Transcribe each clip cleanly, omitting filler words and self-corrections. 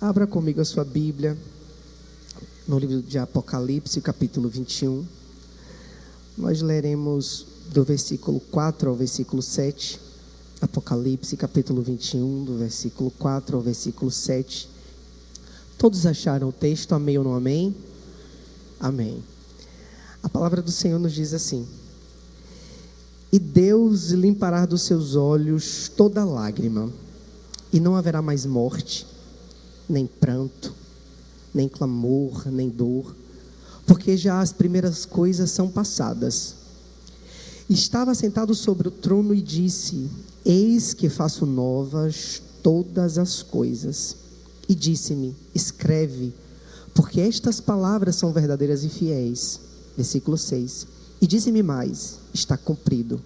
Abra comigo a sua Bíblia, no livro de Apocalipse, capítulo 21. Nós leremos do versículo 4 ao versículo 7. Apocalipse, capítulo 21, do versículo 4 ao versículo 7. Todos acharam o texto? Amém ou não amém? Amém. A palavra do Senhor nos diz assim: E Deus limpará dos seus olhos toda lágrima, e não haverá mais morte, nem pranto, nem clamor, nem dor, porque já as primeiras coisas são passadas. Estava sentado sobre o trono e disse: Eis que faço novas todas as coisas. E disse-me: Escreve, porque estas palavras são verdadeiras e fiéis. Versículo 6. E disse-me mais: Está cumprido.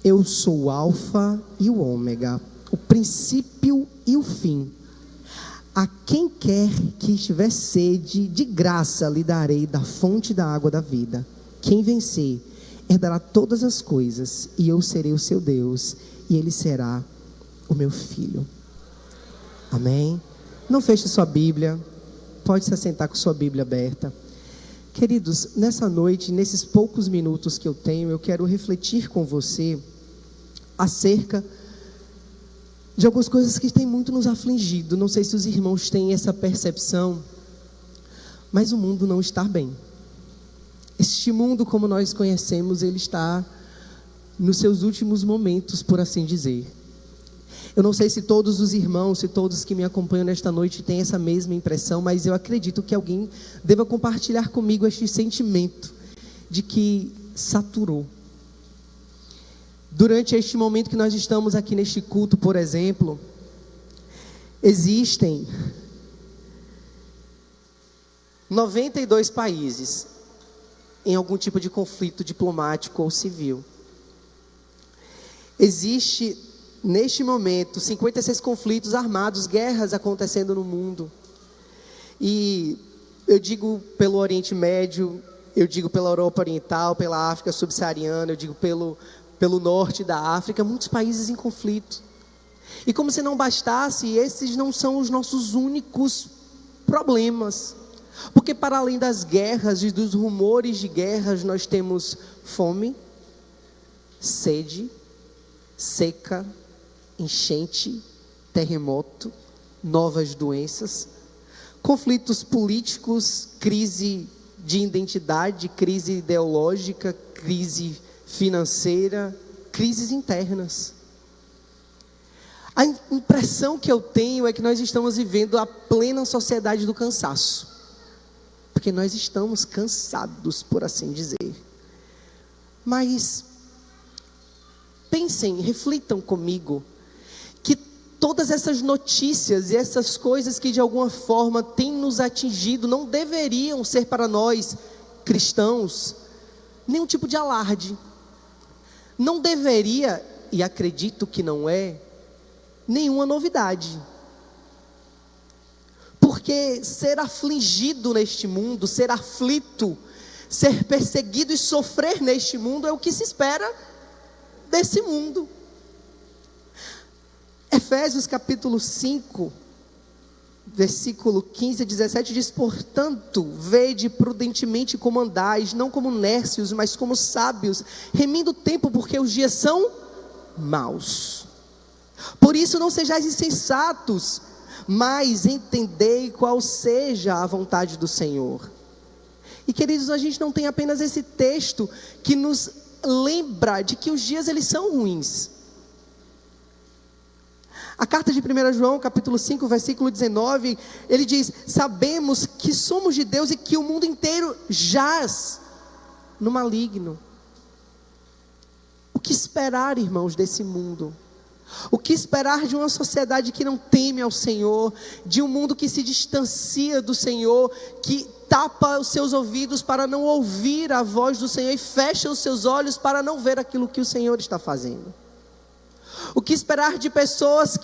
Eu sou o Alfa e o Ômega, o princípio e o fim. A quem quer que tiver sede, de graça lhe darei da fonte da água da vida. Quem vencer herdará todas as coisas, e eu serei o seu Deus, e ele será o meu filho. Amém? Não feche sua Bíblia, pode se assentar com sua Bíblia aberta. Queridos, nessa noite, nesses poucos minutos que eu tenho, eu quero refletir com você acerca de algumas coisas que têm muito nos afligido. Não sei se os irmãos têm essa percepção, mas o mundo não está bem. Este mundo, como nós conhecemos, ele está nos seus últimos momentos, por assim dizer. Eu não sei se todos os irmãos, se todos que me acompanham nesta noite têm essa mesma impressão, mas eu acredito que alguém deva compartilhar comigo este sentimento de que saturou. Durante este momento que nós estamos aqui neste culto, por exemplo, existem 92 países em algum tipo de conflito diplomático ou civil. Existe, neste momento, 56 conflitos armados, guerras acontecendo no mundo. E eu digo pelo Oriente Médio, eu digo pela Europa Oriental, pela África Subsaariana, eu digo pelo norte da África, muitos países em conflito. E como se não bastasse, esses não são os nossos únicos problemas. Porque para além das guerras e dos rumores de guerras, nós temos fome, sede, seca, enchente, terremoto, novas doenças, conflitos políticos, crise de identidade, crise ideológica, crise financeira, crises internas. A impressão que eu tenho é que nós estamos vivendo a plena sociedade do cansaço, porque nós estamos cansados, por assim dizer. Mas pensem, reflitam comigo, que todas essas notícias e essas coisas que de alguma forma têm nos atingido não deveriam ser para nós cristãos nenhum tipo de alarde. Não deveria, e acredito que não é, nenhuma novidade. Porque ser afligido neste mundo, ser aflito, ser perseguido e sofrer neste mundo é o que se espera desse mundo. Efésios capítulo 5, versículo 15 a 17 diz: Portanto, vede prudentemente como andais, não como nércios, mas como sábios, remindo o tempo, porque os dias são maus. Por isso não sejais insensatos, mas entendei qual seja a vontade do Senhor. E queridos, a gente não tem apenas esse texto que nos lembra de que os dias eles são ruins. A carta de 1 João, capítulo 5, versículo 19, ele diz: Sabemos que somos de Deus e que o mundo inteiro jaz no maligno. O que esperar, irmãos, desse mundo? O que esperar de uma sociedade que não teme ao Senhor, de um mundo que se distancia do Senhor, que tapa os seus ouvidos para não ouvir a voz do Senhor e fecha os seus olhos para não ver aquilo que o Senhor está fazendo? O que esperar de pessoas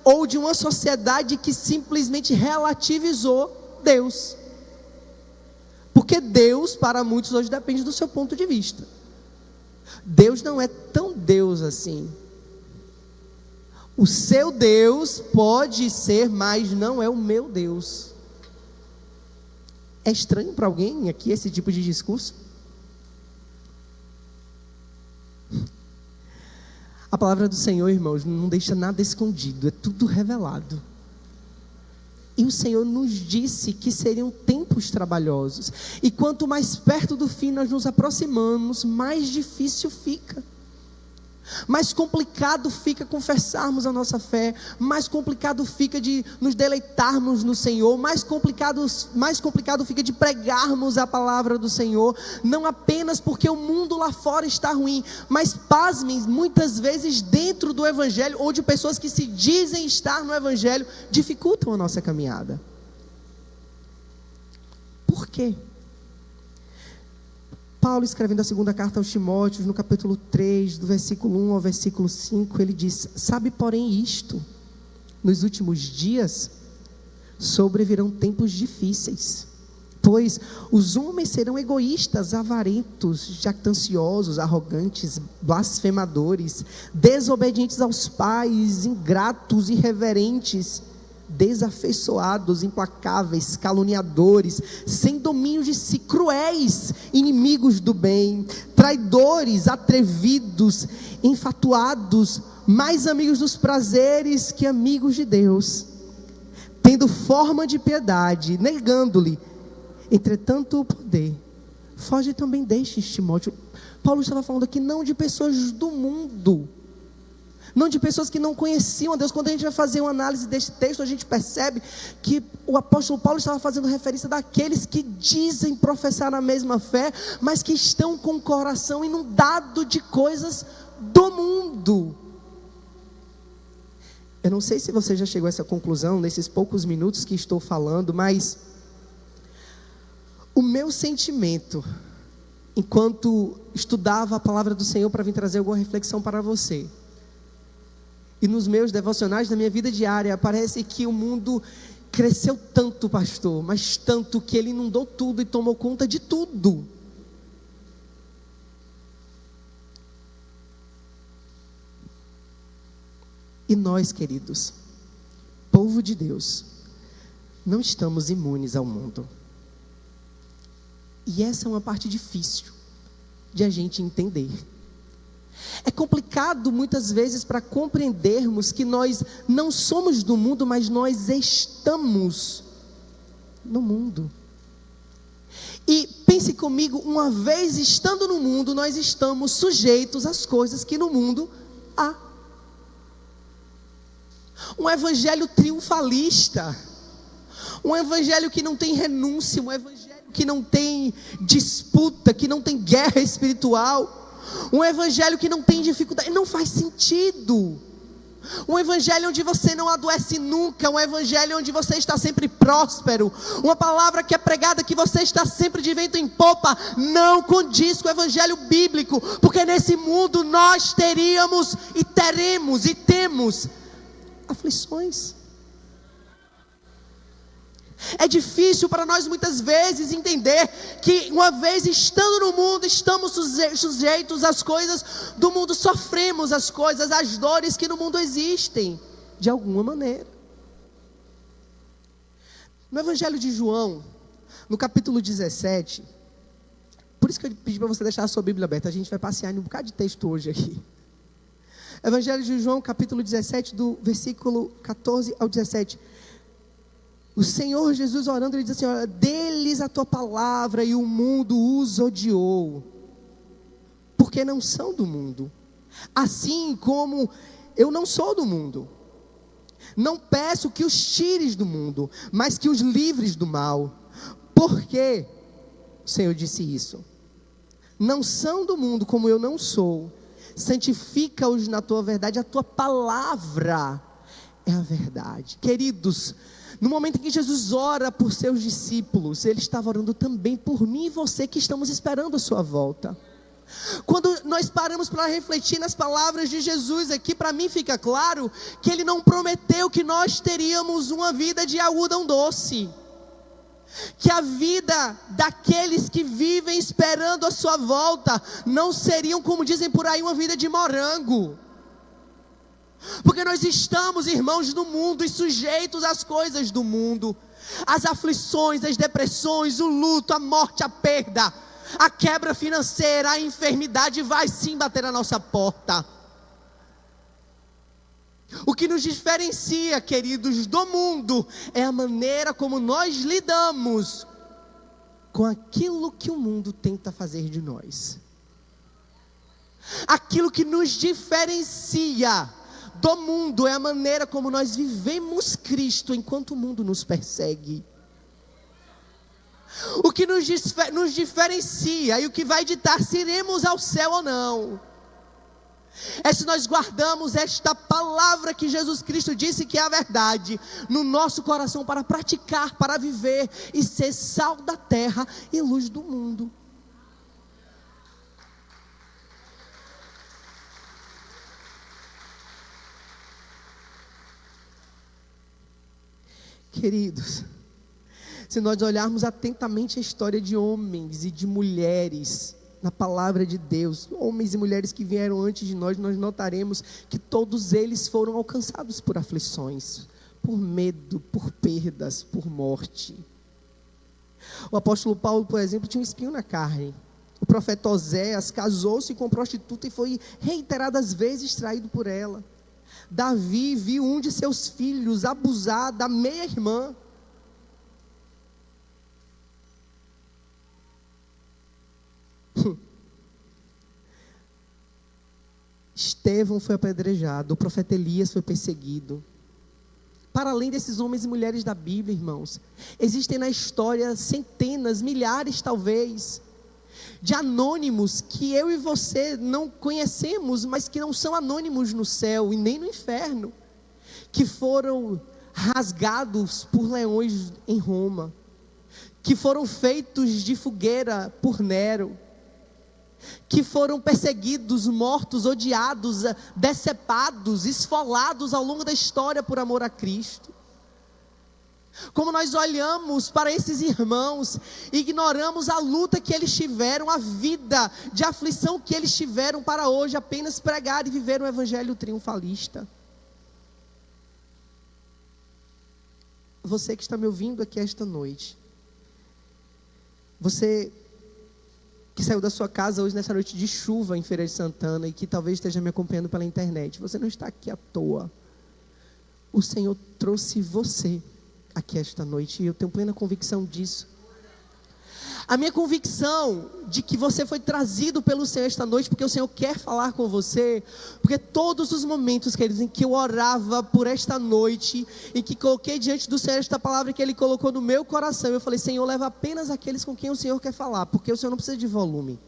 ou de uma sociedade que simplesmente relativizou Deus? Porque Deus, para muitos hoje, depende do seu ponto de vista. Deus não é tão Deus assim. O seu Deus pode ser, mas não é o meu Deus. É estranho para alguém aqui esse tipo de discurso? A palavra do Senhor, irmãos, não deixa nada escondido, é tudo revelado. E o Senhor nos disse que seriam tempos trabalhosos. E quanto mais perto do fim nós nos aproximamos, mais difícil fica. Mais complicado fica confessarmos a nossa fé, mais complicado fica de nos deleitarmos no Senhor, mais complicado fica de pregarmos a palavra do Senhor, não apenas porque o mundo lá fora está ruim, mas pasmem, muitas vezes dentro do Evangelho, ou de pessoas que se dizem estar no Evangelho, dificultam a nossa caminhada. Por quê? Paulo, escrevendo a segunda carta aos Timóteos, no capítulo 3, do versículo 1 ao versículo 5, ele diz: sabe, porém, isto, nos últimos dias sobrevirão tempos difíceis, pois os homens serão egoístas, avarentos, jactanciosos, arrogantes, blasfemadores, desobedientes aos pais, ingratos, irreverentes, desafeiçoados, implacáveis, caluniadores, sem domínio de si, cruéis, inimigos do bem, traidores, atrevidos, enfatuados, mais amigos dos prazeres que amigos de Deus, tendo forma de piedade, negando-lhe, entretanto, o poder. Foge também destes, Timóteo. Paulo estava falando aqui não de pessoas do mundo, não de pessoas que não conheciam a Deus. Quando a gente vai fazer uma análise deste texto, a gente percebe que o apóstolo Paulo estava fazendo referência daqueles que dizem professar a mesma fé, mas que estão com o coração inundado de coisas do mundo. Eu não sei se você já chegou a essa conclusão nesses poucos minutos que estou falando, mas o meu sentimento, enquanto estudava a palavra do Senhor para vir trazer alguma reflexão para você, e nos meus devocionais, na minha vida diária, parece que o mundo cresceu tanto, pastor, mas tanto que ele inundou tudo e tomou conta de tudo. E nós, queridos, povo de Deus, não estamos imunes ao mundo. E essa é uma parte difícil de a gente entender. É complicado muitas vezes para compreendermos que nós não somos do mundo, mas nós estamos no mundo. E pense comigo, uma vez estando no mundo, nós estamos sujeitos às coisas que no mundo há. Um evangelho triunfalista, um evangelho que não tem renúncia, um evangelho que não tem disputa, que não tem guerra espiritual, um evangelho que não tem dificuldade, não faz sentido. Um evangelho onde você não adoece nunca, um evangelho onde você está sempre próspero, uma palavra que é pregada que você está sempre de vento em popa, não condiz com o evangelho bíblico, porque nesse mundo nós teríamos e teremos e temos aflições. É difícil para nós muitas vezes entender que uma vez estando no mundo, estamos sujeitos às coisas do mundo, sofremos as coisas, as dores que no mundo existem, de alguma maneira. No Evangelho de João, no capítulo 17, por isso que eu pedi para você deixar a sua Bíblia aberta, a gente vai passear em um bocado de texto hoje aqui. Evangelho de João, capítulo 17, do versículo 14 ao 17. O Senhor Jesus orando, ele diz assim: olha, dê-lhes a tua palavra e o mundo os odiou, porque não são do mundo, assim como eu não sou do mundo. Não peço que os tires do mundo, mas que os livres do mal. Porque o Senhor disse isso: não são do mundo como eu não sou. Santifica-os na tua verdade, a tua palavra é a verdade. Queridos, no momento em que Jesus ora por seus discípulos, ele estava orando também por mim e você que estamos esperando a sua volta. Quando nós paramos para refletir nas palavras de Jesus aqui, para mim fica claro que ele não prometeu que nós teríamos uma vida de algodão doce, que a vida daqueles que vivem esperando a sua volta não seriam, como dizem por aí, uma vida de morango. Porque nós estamos, irmãos, no mundo e sujeitos às coisas do mundo. As aflições, as depressões, o luto, a morte, a perda, a quebra financeira, a enfermidade vai sim bater na nossa porta. O que nos diferencia, queridos, do mundo é a maneira como nós lidamos com aquilo que o mundo tenta fazer de nós. Aquilo que nos diferencia do mundo é a maneira como nós vivemos Cristo enquanto o mundo nos persegue. O que nos diferencia e o que vai ditar se iremos ao céu ou não é se nós guardamos esta palavra que Jesus Cristo disse que é a verdade no nosso coração para praticar, para viver e ser sal da terra e luz do mundo. Queridos, se nós olharmos atentamente a história de homens e de mulheres na palavra de Deus, homens e mulheres que vieram antes de nós, nós notaremos que todos eles foram alcançados por aflições, por medo, por perdas, por morte. O apóstolo Paulo, por exemplo, tinha um espinho na carne. O profeta Oséias casou-se com prostituta e foi reiteradas vezes traído por ela. Davi viu um de seus filhos abusar da meia-irmã. Estevão foi apedrejado, o profeta Elias foi perseguido. Para além desses homens e mulheres da Bíblia, irmãos, existem na história centenas, milhares talvez, de anônimos que eu e você não conhecemos, mas que não são anônimos no céu e nem no inferno, que foram rasgados por leões em Roma, que foram feitos de fogueira por Nero, que foram perseguidos, mortos, odiados, decepados, esfolados ao longo da história por amor a Cristo. Como nós olhamos para esses irmãos, ignoramos a luta que eles tiveram, a vida de aflição que eles tiveram para hoje apenas pregar e viver um evangelho triunfalista. Você que está me ouvindo aqui esta noite, você que saiu da sua casa hoje nessa noite de chuva em Feira de Santana e que talvez esteja me acompanhando pela internet, você não está aqui à toa. O Senhor trouxe você aqui esta noite e eu tenho plena convicção disso. A minha convicção de que você foi trazido pelo Senhor esta noite, porque o Senhor quer falar com você, porque todos os momentos, queridos, em que eu orava por esta noite, em que coloquei diante do Senhor esta palavra que Ele colocou no meu coração, eu falei: Senhor, leva apenas aqueles com quem o Senhor quer falar, porque o Senhor não precisa de volume.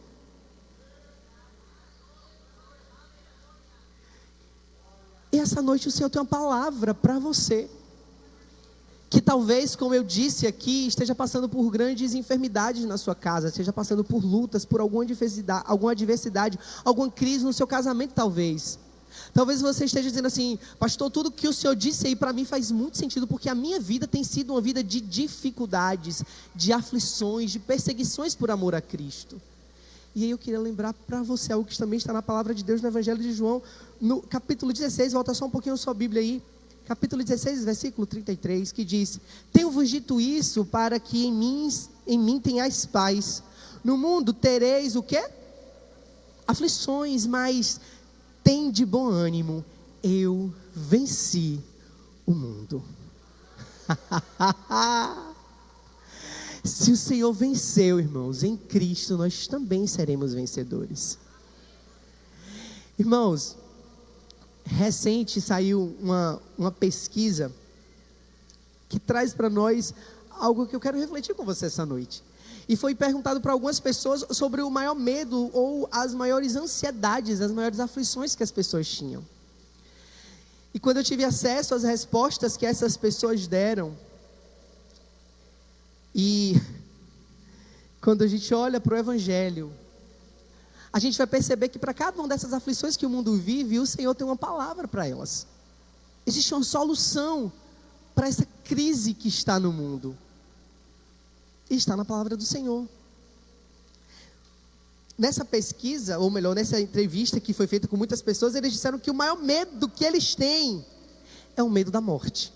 E essa noite o Senhor tem uma palavra para você, que talvez, como eu disse aqui, esteja passando por grandes enfermidades na sua casa, esteja passando por lutas, por alguma adversidade, alguma crise no seu casamento talvez. Talvez você esteja dizendo assim: pastor, tudo que o Senhor disse aí para mim faz muito sentido, porque a minha vida tem sido uma vida de dificuldades, de aflições, de perseguições por amor a Cristo. E aí eu queria lembrar para você algo que também está na palavra de Deus no Evangelho de João, no capítulo 16, volta só um pouquinho a sua Bíblia aí. Capítulo 16, versículo 33, que diz: tenho-vos dito isso para que em mim tenhais paz. No mundo tereis o quê? Aflições, mas tende bom ânimo, eu venci o mundo. Se o Senhor venceu, irmãos, em Cristo, nós também seremos vencedores. Irmãos, recente saiu uma pesquisa que traz para nós algo que eu quero refletir com você essa noite. E foi perguntado para algumas pessoas sobre o maior medo ou as maiores ansiedades, as maiores aflições que as pessoas tinham. E quando eu tive acesso às respostas que essas pessoas deram, e quando a gente olha para o Evangelho, a gente vai perceber que para cada uma dessas aflições que o mundo vive, o Senhor tem uma palavra para elas. Existe uma solução para essa crise que está no mundo. E está na palavra do Senhor. nessa pesquisa, ou melhor, nessa entrevista que foi feita com muitas pessoas, eles disseram que o maior medo que eles têm é o medo da morte.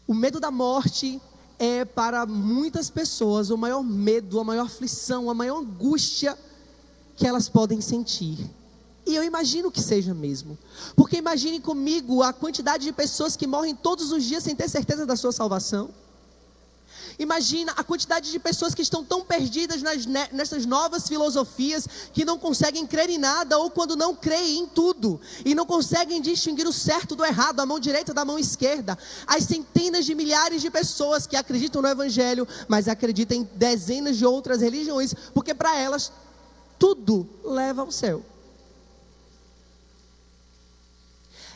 O medo da morte é para muitas pessoas o maior medo, a maior aflição, a maior angústia que elas podem sentir. E eu imagino que seja mesmo. Porque imagine comigo a quantidade de pessoas que morrem todos os dias sem ter certeza da sua salvação. Imagina a quantidade de pessoas que estão tão perdidas nessas novas filosofias, que não conseguem crer em nada, ou quando não creem em tudo, e não conseguem distinguir o certo do errado, a mão direita da mão esquerda. As centenas de milhares de pessoas que acreditam no Evangelho, mas acreditam em dezenas de outras religiões, porque para elas tudo leva ao céu.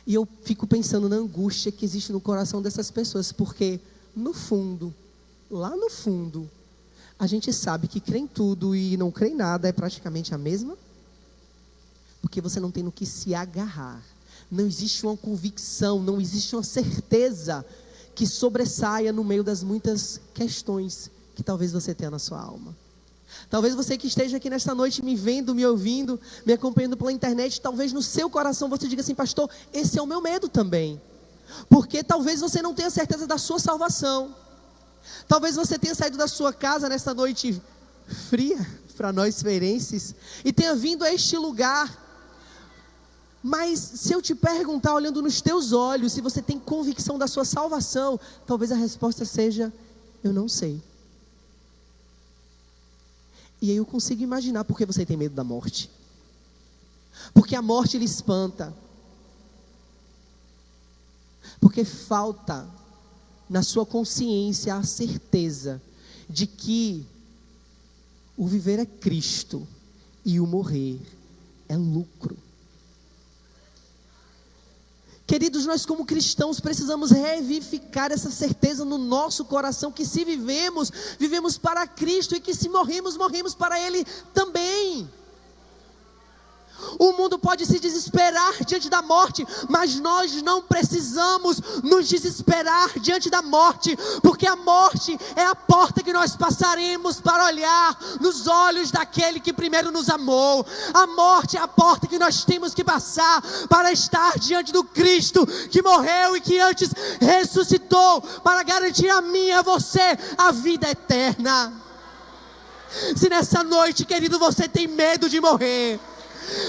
E eu fico pensando na angústia que existe no coração dessas pessoas, porque no fundo, lá no fundo, a gente sabe que crer em tudo e não crer em nada é praticamente a mesma, porque você não tem no que se agarrar, não existe uma convicção, não existe uma certeza que sobressaia no meio das muitas questões que talvez você tenha na sua alma. Talvez você que esteja aqui nesta noite me vendo, me ouvindo, me acompanhando pela internet, talvez no seu coração você diga assim: pastor, esse é o meu medo também, porque talvez você não tenha certeza da sua salvação. Talvez você tenha saído da sua casa nesta noite fria, para nós feirenses, e tenha vindo a este lugar. Mas se eu te perguntar, olhando nos teus olhos, se você tem convicção da sua salvação, talvez a resposta seja: eu não sei. E aí eu consigo imaginar por que você tem medo da morte. Porque a morte lhe espanta. Porque falta na sua consciência a certeza de que o viver é Cristo e o morrer é lucro. Queridos, nós como cristãos precisamos revivificar essa certeza no nosso coração, que se vivemos, vivemos para Cristo, e que se morremos, morremos para Ele também. O mundo pode se desesperar diante da morte, mas nós não precisamos nos desesperar diante da morte, porque a morte é a porta que nós passaremos para olhar nos olhos daquele que primeiro nos amou. A morte é a porta que nós temos que passar para estar diante do Cristo que morreu e que antes ressuscitou, para garantir a mim e a você a vida eterna. Se nessa noite, querido, você tem medo de morrer,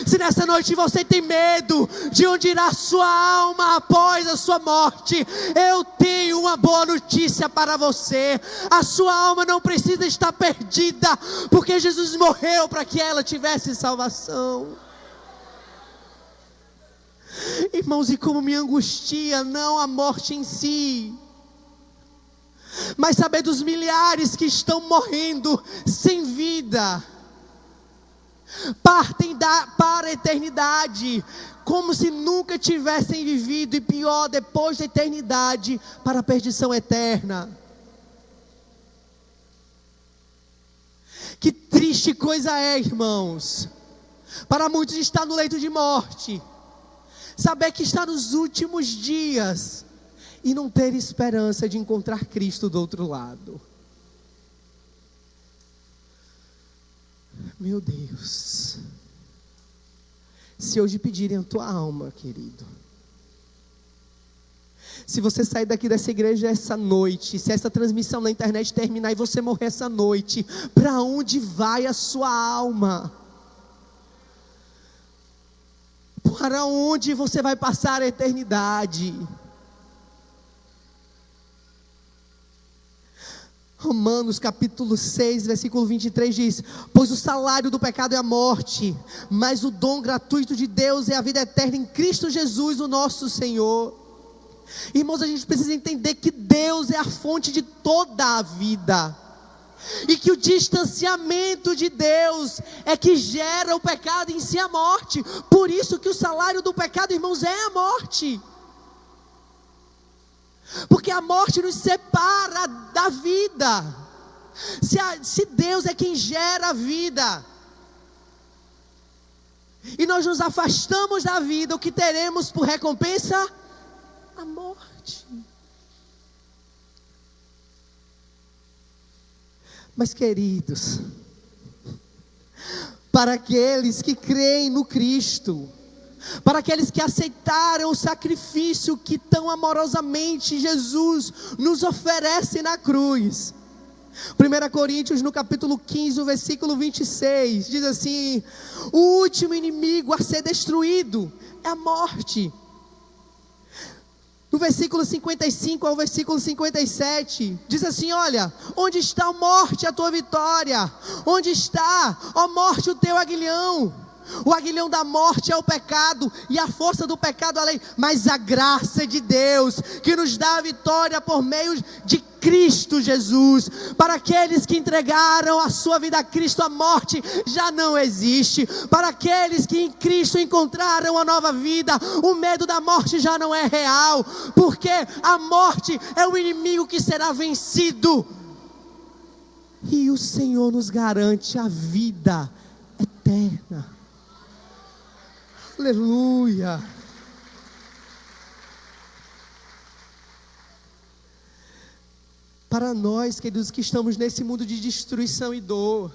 se nessa noite você tem medo de onde irá a sua alma após a sua morte, eu tenho uma boa notícia para você: a sua alma não precisa estar perdida, porque Jesus morreu para que ela tivesse salvação. Irmãos, e como me angustia não a morte em si, mas saber dos milhares que estão morrendo sem vida, partem para a eternidade, como se nunca tivessem vivido, e pior, depois da eternidade, para a perdição eterna. Que triste coisa é, irmãos, para muitos estar no leito de morte, saber que está nos últimos dias e não ter esperança de encontrar Cristo do outro lado. Meu Deus, se hoje pedirem a tua alma, querido, se você sair daqui dessa igreja essa noite, se essa transmissão na internet terminar e você morrer essa noite, para onde vai a sua alma? Para onde você vai passar a eternidade? Romanos capítulo 6, versículo 23 diz: pois o salário do pecado é a morte, mas o dom gratuito de Deus é a vida eterna em Cristo Jesus, o nosso Senhor. Irmãos, a gente precisa entender que Deus é a fonte de toda a vida, e que o distanciamento de Deus é que gera o pecado em si, a morte. Por isso que o salário do pecado, irmãos, é a morte. Porque a morte nos separa da vida. Se Deus é quem gera a vida, e nós nos afastamos da vida, o que teremos por recompensa? A morte. Mas, queridos, para aqueles que creem no Cristo, para aqueles que aceitaram o sacrifício que tão amorosamente Jesus nos oferece na cruz. 1 Coríntios no capítulo 15, o versículo 26, diz assim: o último inimigo a ser destruído é a morte. No versículo 55 ao versículo 57, diz assim: olha, onde está a morte, a tua vitória? Onde está, ó morte, o teu aguilhão? O aguilhão da morte é o pecado, e a força do pecado é a lei. Mas a graça de Deus, que nos dá a vitória por meio de Cristo Jesus. Para aqueles que entregaram a sua vida a Cristo, a morte já não existe. Para aqueles que em Cristo encontraram a nova vida, o medo da morte já não é real, porque a morte é o inimigo que será vencido, e o Senhor nos garante a vida eterna. Aleluia. Para nós, queridos, que estamos nesse mundo de destruição e dor,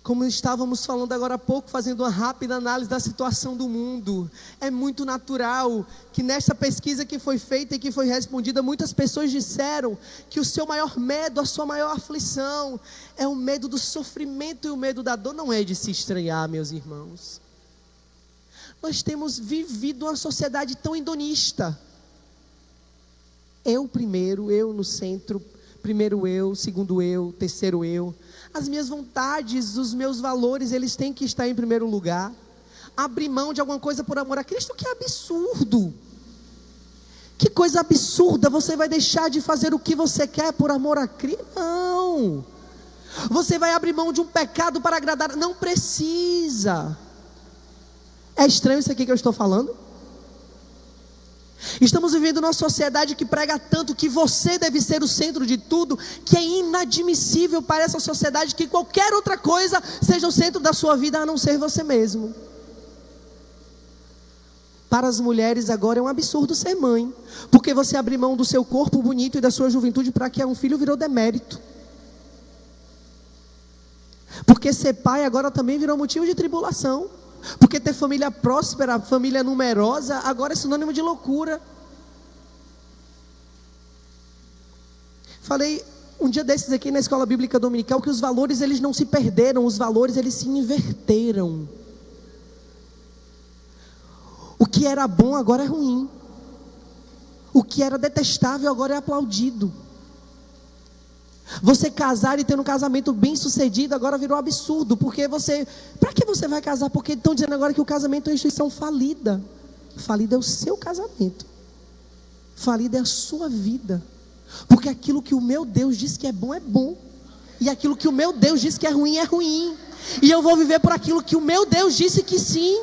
como estávamos falando agora há pouco, fazendo uma rápida análise da situação do mundo, é muito natural que nesta pesquisa que foi feita e que foi respondida, muitas pessoas disseram que o seu maior medo, a sua maior aflição, é o medo do sofrimento e o medo da dor. Não é de se estranhar, meus irmãos. Nós temos vivido uma sociedade tão hedonista. Eu primeiro, eu no centro, primeiro eu, segundo eu, terceiro eu. As minhas vontades, os meus valores, eles têm que estar em primeiro lugar. Abrir mão de alguma coisa por amor a Cristo, que é absurdo. Que coisa absurda, você vai deixar de fazer o que você quer por amor a Cristo? Não. Você vai abrir mão de um pecado para agradar? Não precisa. É estranho isso aqui que eu estou falando? Estamos vivendo numa sociedade que prega tanto que você deve ser o centro de tudo, que é inadmissível para essa sociedade que qualquer outra coisa seja o centro da sua vida, a não ser você mesmo. Para as mulheres agora é um absurdo ser mãe, porque você abrir mão do seu corpo bonito e da sua juventude para criar um filho virou demérito. Porque ser pai agora também virou motivo de tribulação. Porque ter família próspera, família numerosa, agora é sinônimo de loucura. Falei um dia desses aqui na escola bíblica dominical que os valores eles não se perderam, os valores eles se inverteram. O que era bom agora é ruim. O que era detestável agora é aplaudido. Você casar e ter um casamento bem sucedido agora virou absurdo, porque para que você vai casar? Porque estão dizendo agora que o casamento é uma instituição falida. Falida é o seu casamento, falida é a sua vida, porque aquilo que o meu Deus diz que é bom, e aquilo que o meu Deus diz que é ruim, e eu vou viver por aquilo que o meu Deus disse que sim.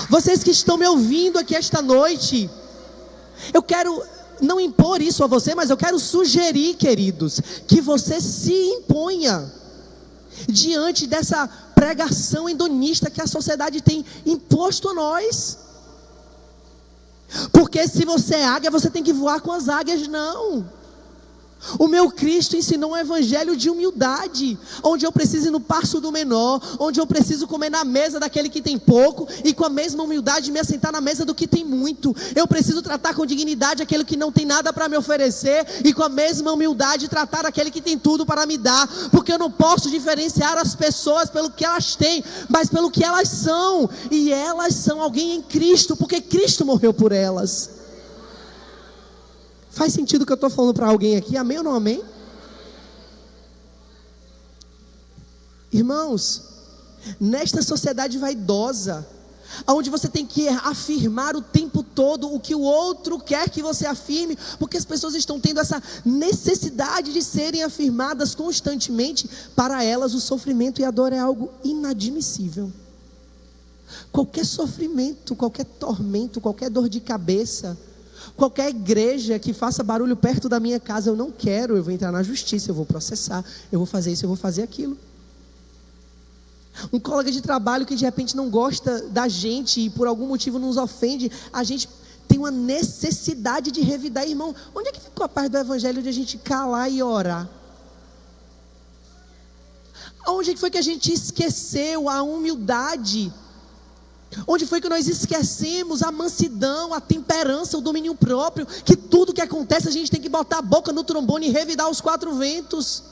Vocês que estão me ouvindo aqui esta noite, eu quero não impor isso a você, mas eu quero sugerir, queridos, que você se imponha diante dessa pregação hedonista que a sociedade tem imposto a nós. Porque se você é águia, você tem que voar com as águias. Não. O meu Cristo ensinou um evangelho de humildade, onde eu preciso ir no passo do menor, onde eu preciso comer na mesa daquele que tem pouco, e com a mesma humildade me assentar na mesa do que tem muito. Eu preciso tratar com dignidade aquele que não tem nada para me oferecer, e com a mesma humildade tratar aquele que tem tudo para me dar, porque eu não posso diferenciar as pessoas pelo que elas têm, mas pelo que elas são, e elas são alguém em Cristo, porque Cristo morreu por elas. Faz sentido o que eu estou falando para alguém aqui? Amém ou não amém? Irmãos, nesta sociedade vaidosa, onde você tem que afirmar o tempo todo o que o outro quer que você afirme, porque as pessoas estão tendo essa necessidade de serem afirmadas constantemente, para elas o sofrimento e a dor é algo inadmissível. Qualquer sofrimento, qualquer tormento, qualquer dor de cabeça, qualquer igreja que faça barulho perto da minha casa, eu não quero, eu vou entrar na justiça, eu vou processar, eu vou fazer isso, eu vou fazer aquilo. Um colega de trabalho que de repente não gosta da gente e por algum motivo nos ofende, a gente tem uma necessidade de revidar. Irmão, onde é que ficou a parte do evangelho de a gente calar e orar? Onde foi que a gente esqueceu a humildade? Onde foi que nós esquecemos a mansidão, a temperança, o domínio próprio? Que tudo que acontece a gente tem que botar a boca no trombone e revidar os quatro ventos.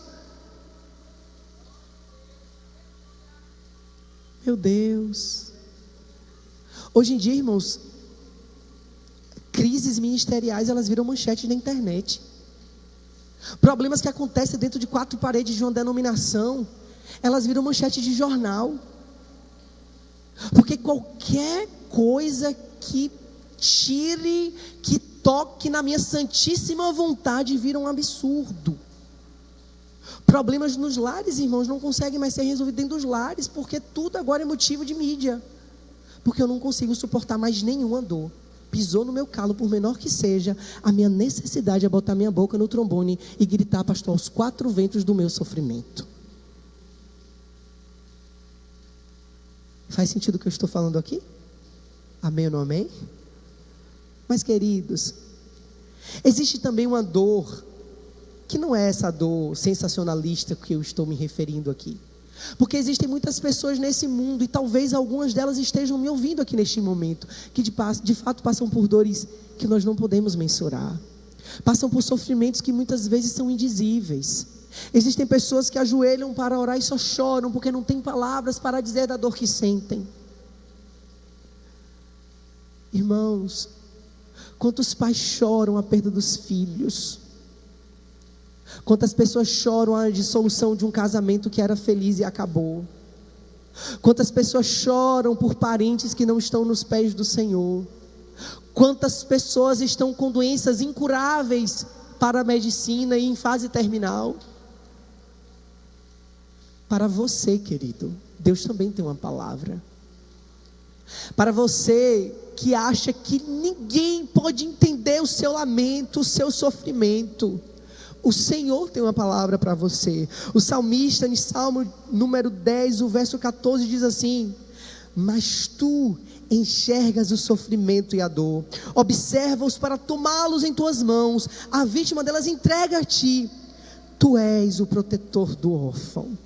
Meu Deus. Hoje em dia, irmãos, crises ministeriais, elas viram manchete na internet. Problemas que acontecem dentro de quatro paredes de uma denominação, elas viram manchete de jornal. Porque qualquer coisa que tire, que toque na minha santíssima vontade, vira um absurdo. Problemas nos lares, irmãos, não conseguem mais ser resolvidos dentro dos lares, porque tudo agora é motivo de mídia. Porque eu não consigo suportar mais nenhuma dor. Pisou no meu calo, por menor que seja, a minha necessidade é botar minha boca no trombone e gritar, pastor, aos quatro ventos do meu sofrimento. Faz sentido o que eu estou falando aqui? Amém ou não amém? Mas queridos, existe também uma dor, que não é essa dor sensacionalista que eu estou me referindo aqui. Porque existem muitas pessoas nesse mundo, e talvez algumas delas estejam me ouvindo aqui neste momento, que de fato passam por dores que nós não podemos mensurar. Passam por sofrimentos que muitas vezes são indizíveis. Existem pessoas que ajoelham para orar e só choram, porque não tem palavras para dizer da dor que sentem. Irmãos, quantos pais choram a perda dos filhos? Quantas pessoas choram a dissolução de um casamento que era feliz e acabou? Quantas pessoas choram por parentes que não estão nos pés do Senhor? Quantas pessoas estão com doenças incuráveis para a medicina e em fase terminal? Para você, querido, Deus também tem uma palavra. Para você que acha que ninguém pode entender o seu lamento, o seu sofrimento, o Senhor tem uma palavra para você. O salmista, em Salmo número 10, o verso 14, diz assim: mas tu enxergas o sofrimento e a dor, observa-os para tomá-los em tuas mãos, a vítima delas entrega a ti, tu és o protetor do órfão.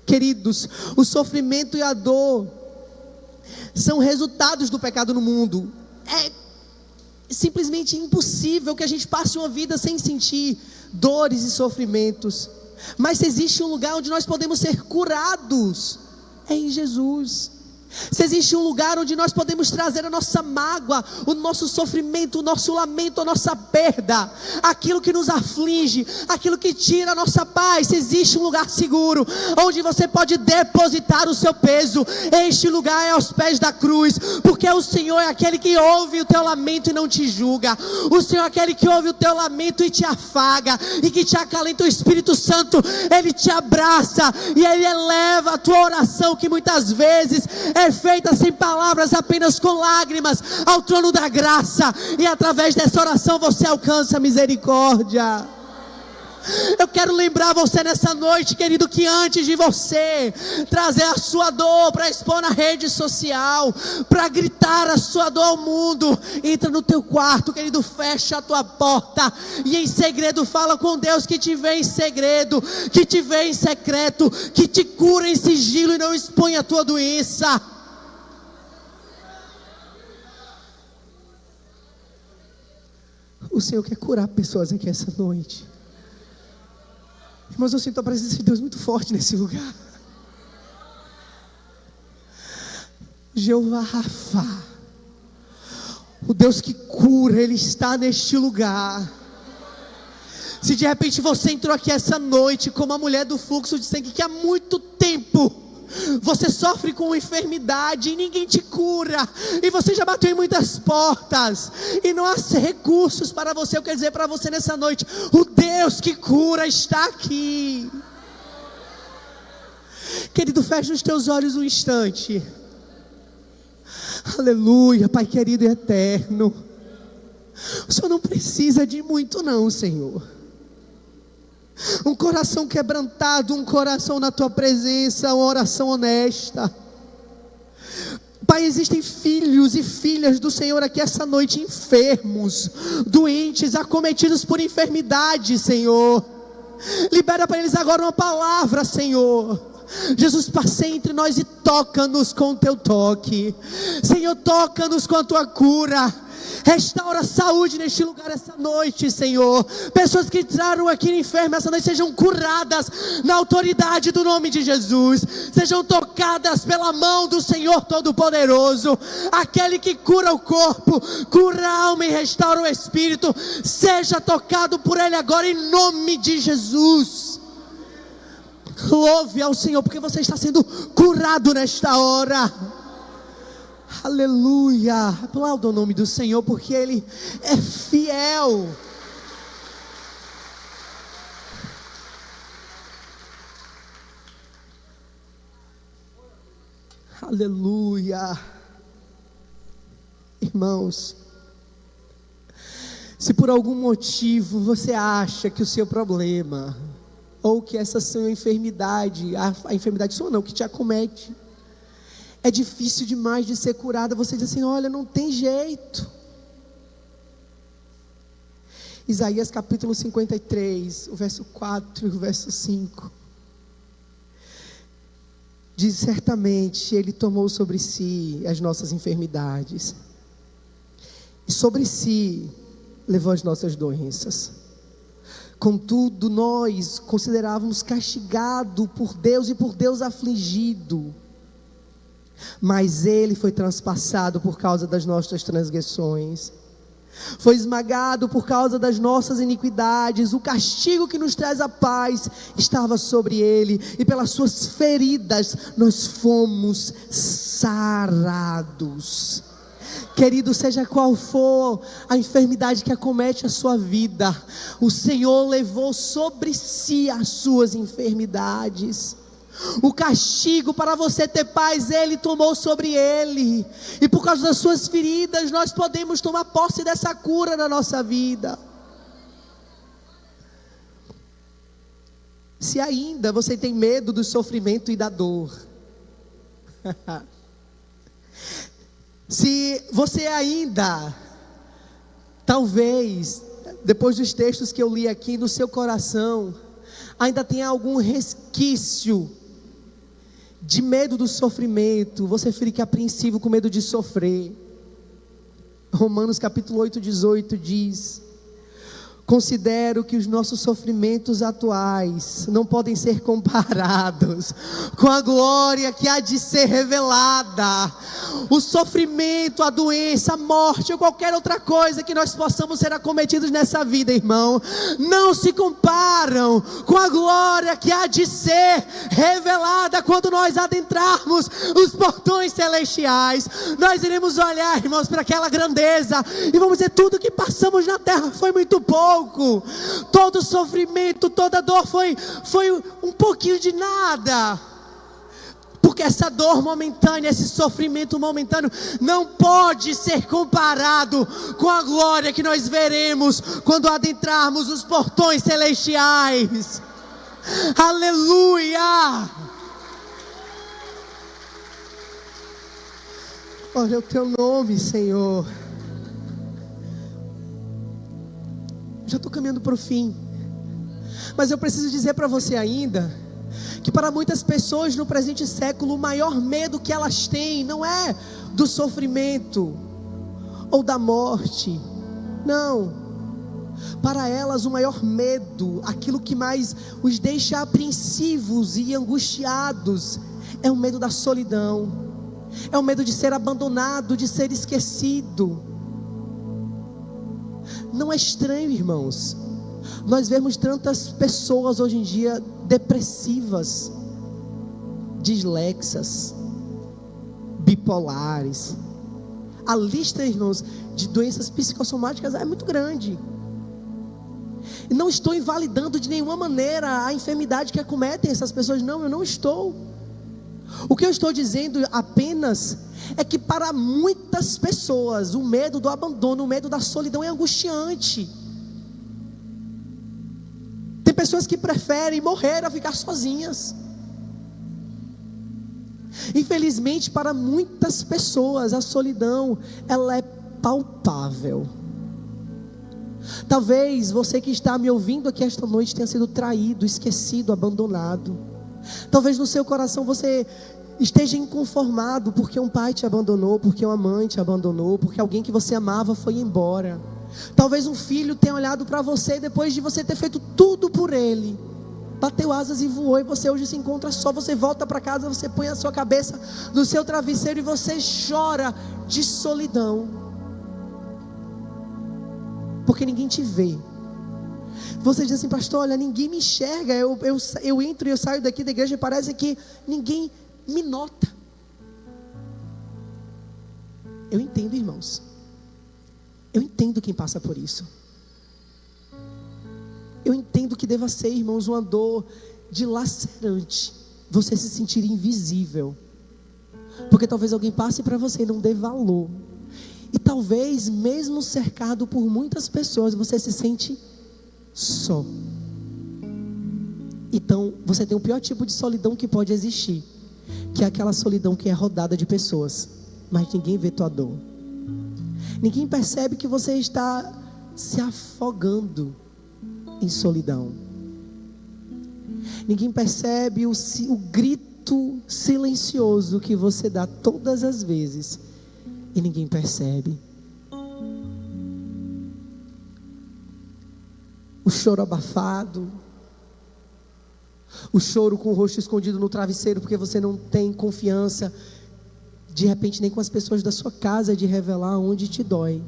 Queridos, o sofrimento e a dor são resultados do pecado no mundo. É simplesmente impossível que a gente passe uma vida sem sentir dores e sofrimentos. Mas se existe um lugar onde nós podemos ser curados, é em Jesus. Se existe um lugar onde nós podemos trazer a nossa mágoa, o nosso sofrimento, o nosso lamento, a nossa perda, aquilo que nos aflige, aquilo que tira a nossa paz, se existe um lugar seguro, onde você pode depositar o seu peso, este lugar é aos pés da cruz, porque o Senhor é aquele que ouve o teu lamento e não te julga, o Senhor é aquele que ouve o teu lamento e te afaga, e que te acalenta. O Espírito Santo, Ele te abraça, e Ele eleva a tua oração, que muitas vezes é feita sem palavras, apenas com lágrimas, ao trono da graça, e através dessa oração você alcança a misericórdia. Eu quero lembrar você nessa noite, querido, que antes de você trazer a sua dor para expor na rede social, para gritar a sua dor ao mundo, entra no teu quarto, querido, fecha a tua porta e em segredo fala com Deus, que te vê em segredo, que te vê em secreto, que te cura em sigilo e não expõe a tua doença. O Senhor quer curar pessoas aqui essa noite. Irmãos, eu sinto a presença de Deus muito forte nesse lugar. Jeová Rafa, o Deus que cura, Ele está neste lugar. Se de repente você entrou aqui essa noite como a mulher do fluxo de sangue, que há muito tempo você sofre com enfermidade e ninguém te cura, e você já bateu em muitas portas e não há recursos para você, eu quero dizer para você nessa noite, o Deus que cura está aqui. Querido, fecha os teus olhos um instante. Aleluia, Pai querido e eterno, o Senhor não precisa de muito não, Senhor. Um coração quebrantado, um coração na tua presença, uma oração honesta. Pai, existem filhos e filhas do Senhor aqui essa noite, enfermos, doentes, acometidos por enfermidade, Senhor. Libera para eles agora uma palavra, Senhor. Jesus, passeia entre nós e toca-nos com o teu toque. Senhor, toca-nos com a tua cura. Restaura a saúde neste lugar essa noite, Senhor. Pessoas que entraram aqui enfermas essa noite sejam curadas na autoridade do nome de Jesus. Sejam tocadas pela mão do Senhor Todo-Poderoso. Aquele que cura o corpo, cura a alma e restaura o espírito. Seja tocado por Ele agora em nome de Jesus. Louve ao Senhor, porque você está sendo curado nesta hora. Aleluia. Aplauda o nome do Senhor, porque Ele é fiel. Aleluia. Irmãos, se por algum motivo você acha que o seu problema, ou que essa sua enfermidade, a enfermidade sua não, que te acomete, é difícil demais de ser curada, você diz assim: olha, não tem jeito. Isaías capítulo 53, o verso 4 e o verso 5. Diz: certamente Ele tomou sobre si as nossas enfermidades, e sobre si levou as nossas doenças. Contudo, nós considerávamos castigado por Deus e por Deus afligido. Mas Ele foi transpassado por causa das nossas transgressões, foi esmagado por causa das nossas iniquidades. O castigo que nos traz a paz estava sobre Ele, e pelas suas feridas nós fomos sarados. Querido, seja qual for a enfermidade que acomete a sua vida, o Senhor levou sobre si as suas enfermidades. O castigo para você ter paz, Ele tomou sobre Ele, e por causa das suas feridas nós podemos tomar posse dessa cura na nossa vida. Se ainda você tem medo do sofrimento e da dor, se você ainda, talvez, depois dos textos que eu li aqui, no seu coração ainda tem algum resquício de medo do sofrimento, você fica apreensivo com medo de sofrer. Romanos capítulo 8, 18 diz: considero que os nossos sofrimentos atuais não podem ser comparados com a glória que há de ser revelada. O sofrimento, a doença, a morte ou qualquer outra coisa que nós possamos ser acometidos nessa vida, irmão, não se comparam com a glória que há de ser revelada quando nós adentrarmos os portões celestiais. Nós iremos olhar, irmãos, para aquela grandeza e vamos dizer: tudo que passamos na terra foi muito pouco. Todo sofrimento, toda dor foi um pouquinho de nada. Porque essa dor momentânea, esse sofrimento momentâneo não pode ser comparado com a glória que nós veremos quando adentrarmos os portões celestiais. Aleluia! Olha o teu nome, Senhor. Já estou caminhando para o fim, mas eu preciso dizer para você ainda que para muitas pessoas no presente século, o maior medo que elas têm não é do sofrimento ou da morte. Não, para elas o maior medo, aquilo que mais os deixa apreensivos e angustiados, é o medo da solidão, é o medo de ser abandonado, de ser esquecido. Não é estranho, irmãos, nós vemos tantas pessoas hoje em dia depressivas, dislexas, bipolares. A lista, irmãos, de doenças psicossomáticas é muito grande. E não estou invalidando de nenhuma maneira a enfermidade que acometem essas pessoas. Não, eu não estou. O que eu estou dizendo apenas é que para muitas pessoas o medo do abandono, o medo da solidão é angustiante. Tem pessoas que preferem morrer a ficar sozinhas. Infelizmente, para muitas pessoas a solidão, ela é palpável. Talvez você que está me ouvindo aqui esta noite tenha sido traído, esquecido, abandonado. Talvez no seu coração você esteja inconformado porque um pai te abandonou, porque uma mãe te abandonou, porque alguém que você amava foi embora. Talvez um filho tenha olhado para você depois de você ter feito tudo por ele, bateu asas e voou, e você hoje se encontra só. Você volta para casa, você põe a sua cabeça no seu travesseiro e você chora de solidão, porque ninguém te vê. Você diz assim: pastor, olha, ninguém me enxerga, eu entro e eu saio daqui da igreja e parece que ninguém me nota. Eu entendo, irmãos, eu entendo quem passa por isso. Eu entendo que deva ser, irmãos, uma dor dilacerante, você se sentir invisível, porque talvez alguém passe para você e não dê valor, e talvez mesmo cercado por muitas pessoas, você se sente só. Então você tem o pior tipo de solidão que pode existir, que é aquela solidão que é rodada de pessoas, mas ninguém vê tua dor, ninguém percebe que você está se afogando em solidão, ninguém percebe o grito silencioso que você dá todas as vezes, e ninguém percebe o choro abafado, o choro com o rosto escondido no travesseiro, porque você não tem confiança, de repente nem com as pessoas da sua casa, de revelar onde te dói.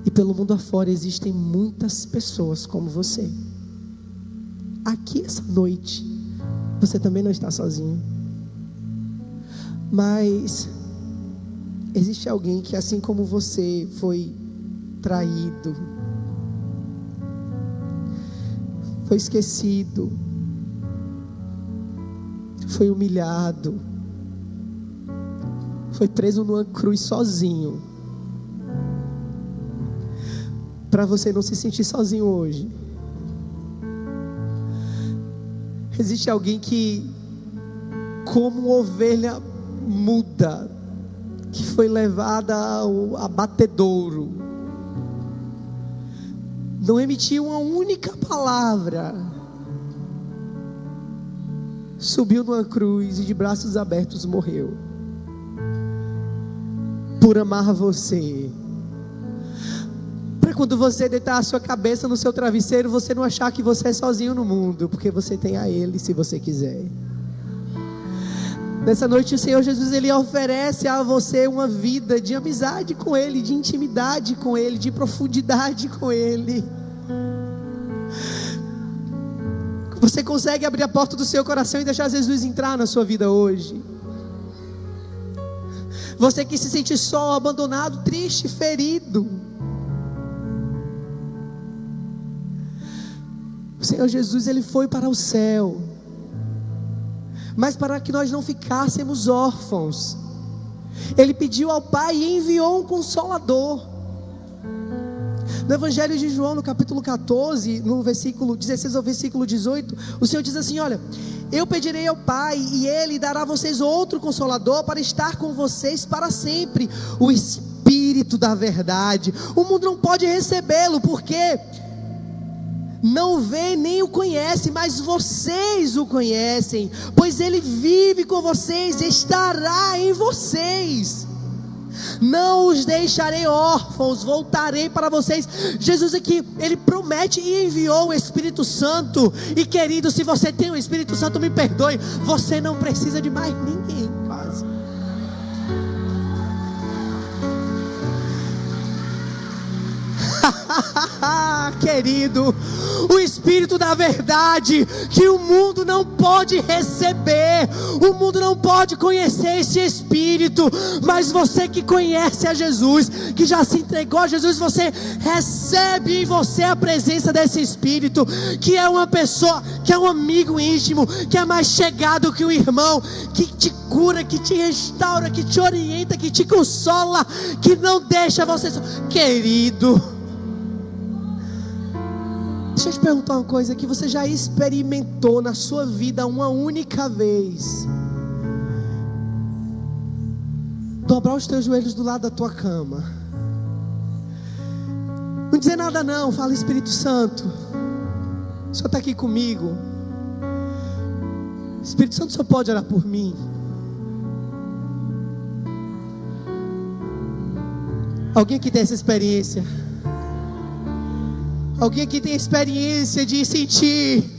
E pelo mundo afora existem muitas pessoas como você. Aqui essa noite, você também não está sozinho. Mas existe alguém que, assim como você, foi traído, foi esquecido, foi humilhado, foi preso numa cruz sozinho, para você não se sentir sozinho hoje. Existe alguém que, como ovelha muda, que foi levada ao abatedouro, não emitiu uma única palavra, subiu numa cruz e de braços abertos morreu, por amar você, para quando você deitar a sua cabeça no seu travesseiro, você não achar que você é sozinho no mundo, porque você tem a Ele, se você quiser. Nessa noite o Senhor Jesus, Ele oferece a você uma vida de amizade com Ele, de intimidade com Ele, de profundidade com Ele. Você consegue abrir a porta do seu coração e deixar Jesus entrar na sua vida hoje? Você que se sente só, abandonado, triste, ferido, o Senhor Jesus, Ele foi para o céu, mas para que nós não ficássemos órfãos, Ele pediu ao Pai e enviou um Consolador. No Evangelho de João, no capítulo 14, no versículo 16 ao versículo 18, o Senhor diz assim: olha, eu pedirei ao Pai e Ele dará a vocês outro Consolador para estar com vocês para sempre, o Espírito da verdade. O mundo não pode recebê-lo, porque não vê nem o conhece, mas vocês o conhecem, pois Ele vive com vocês e estará em vocês. Não os deixarei órfãos, voltarei para vocês. Jesus aqui, Ele promete e enviou o Espírito Santo. E querido, se você tem o Espírito Santo, me perdoe, você não precisa de mais ninguém, quase. Querido, o Espírito da verdade, que o mundo não pode receber, o mundo não pode conhecer esse Espírito, mas você que conhece a Jesus, que já se entregou a Jesus, você recebe em você a presença desse Espírito, que é uma pessoa, que é um amigo íntimo, que é mais chegado que um irmão, que te cura, que te restaura, que te orienta, que te consola, que não deixa você só. Querido, deixa eu te perguntar uma coisa, que você já experimentou na sua vida uma única vez dobrar os teus joelhos do lado da tua cama, não dizer nada não, fala: Espírito Santo, O Senhor está aqui comigo. Espírito Santo, o Senhor pode orar por mim? Alguém que tem essa experiência? Alguém que tem a experiência de sentir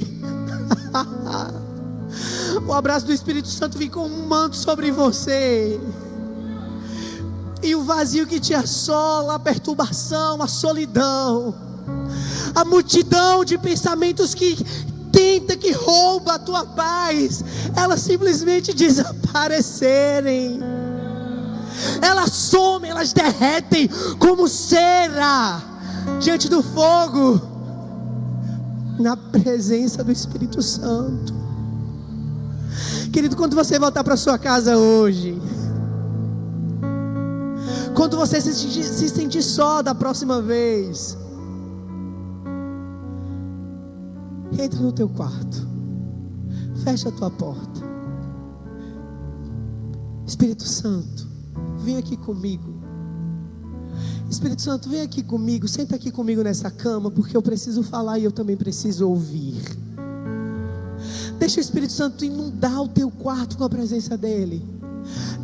o abraço do Espírito Santo vir como um manto sobre você, e o vazio que te assola, a perturbação, a solidão, a multidão de pensamentos que tenta, que rouba a tua paz, elas simplesmente desaparecerem. Elas somem, elas derretem como cera diante do fogo, na presença do Espírito Santo. Querido, quando você voltar para sua casa hoje, quando você se sentir só da próxima vez, entra no teu quarto, fecha a tua porta. Espírito Santo, vem aqui comigo. Espírito Santo, vem aqui comigo, senta aqui comigo nessa cama, porque eu preciso falar e eu também preciso ouvir. Deixa o Espírito Santo inundar o teu quarto com a presença dEle.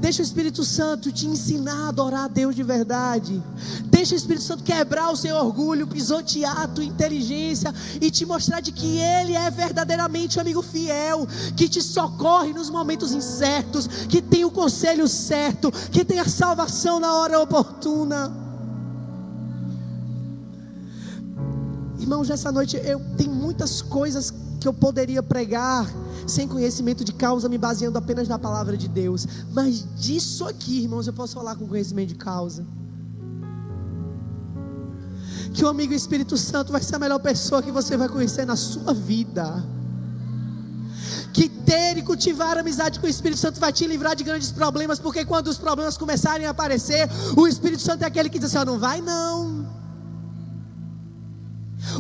Deixa o Espírito Santo te ensinar a adorar a Deus de verdade. Deixa o Espírito Santo quebrar o seu orgulho, pisotear a tua inteligência e te mostrar de que Ele é verdadeiramente um amigo fiel, que te socorre nos momentos incertos, que tem o conselho certo, que tem a salvação na hora oportuna. Irmãos, nessa noite eu tenho muitas coisas que eu poderia pregar sem conhecimento de causa, me baseando apenas na palavra de Deus, mas disso aqui, irmãos, eu posso falar com conhecimento de causa. Que o amigo Espírito Santo vai ser a melhor pessoa que você vai conhecer na sua vida. Que ter e cultivar amizade com o Espírito Santo vai te livrar de grandes problemas, porque quando os problemas começarem a aparecer, o Espírito Santo é aquele que diz assim: não vai não.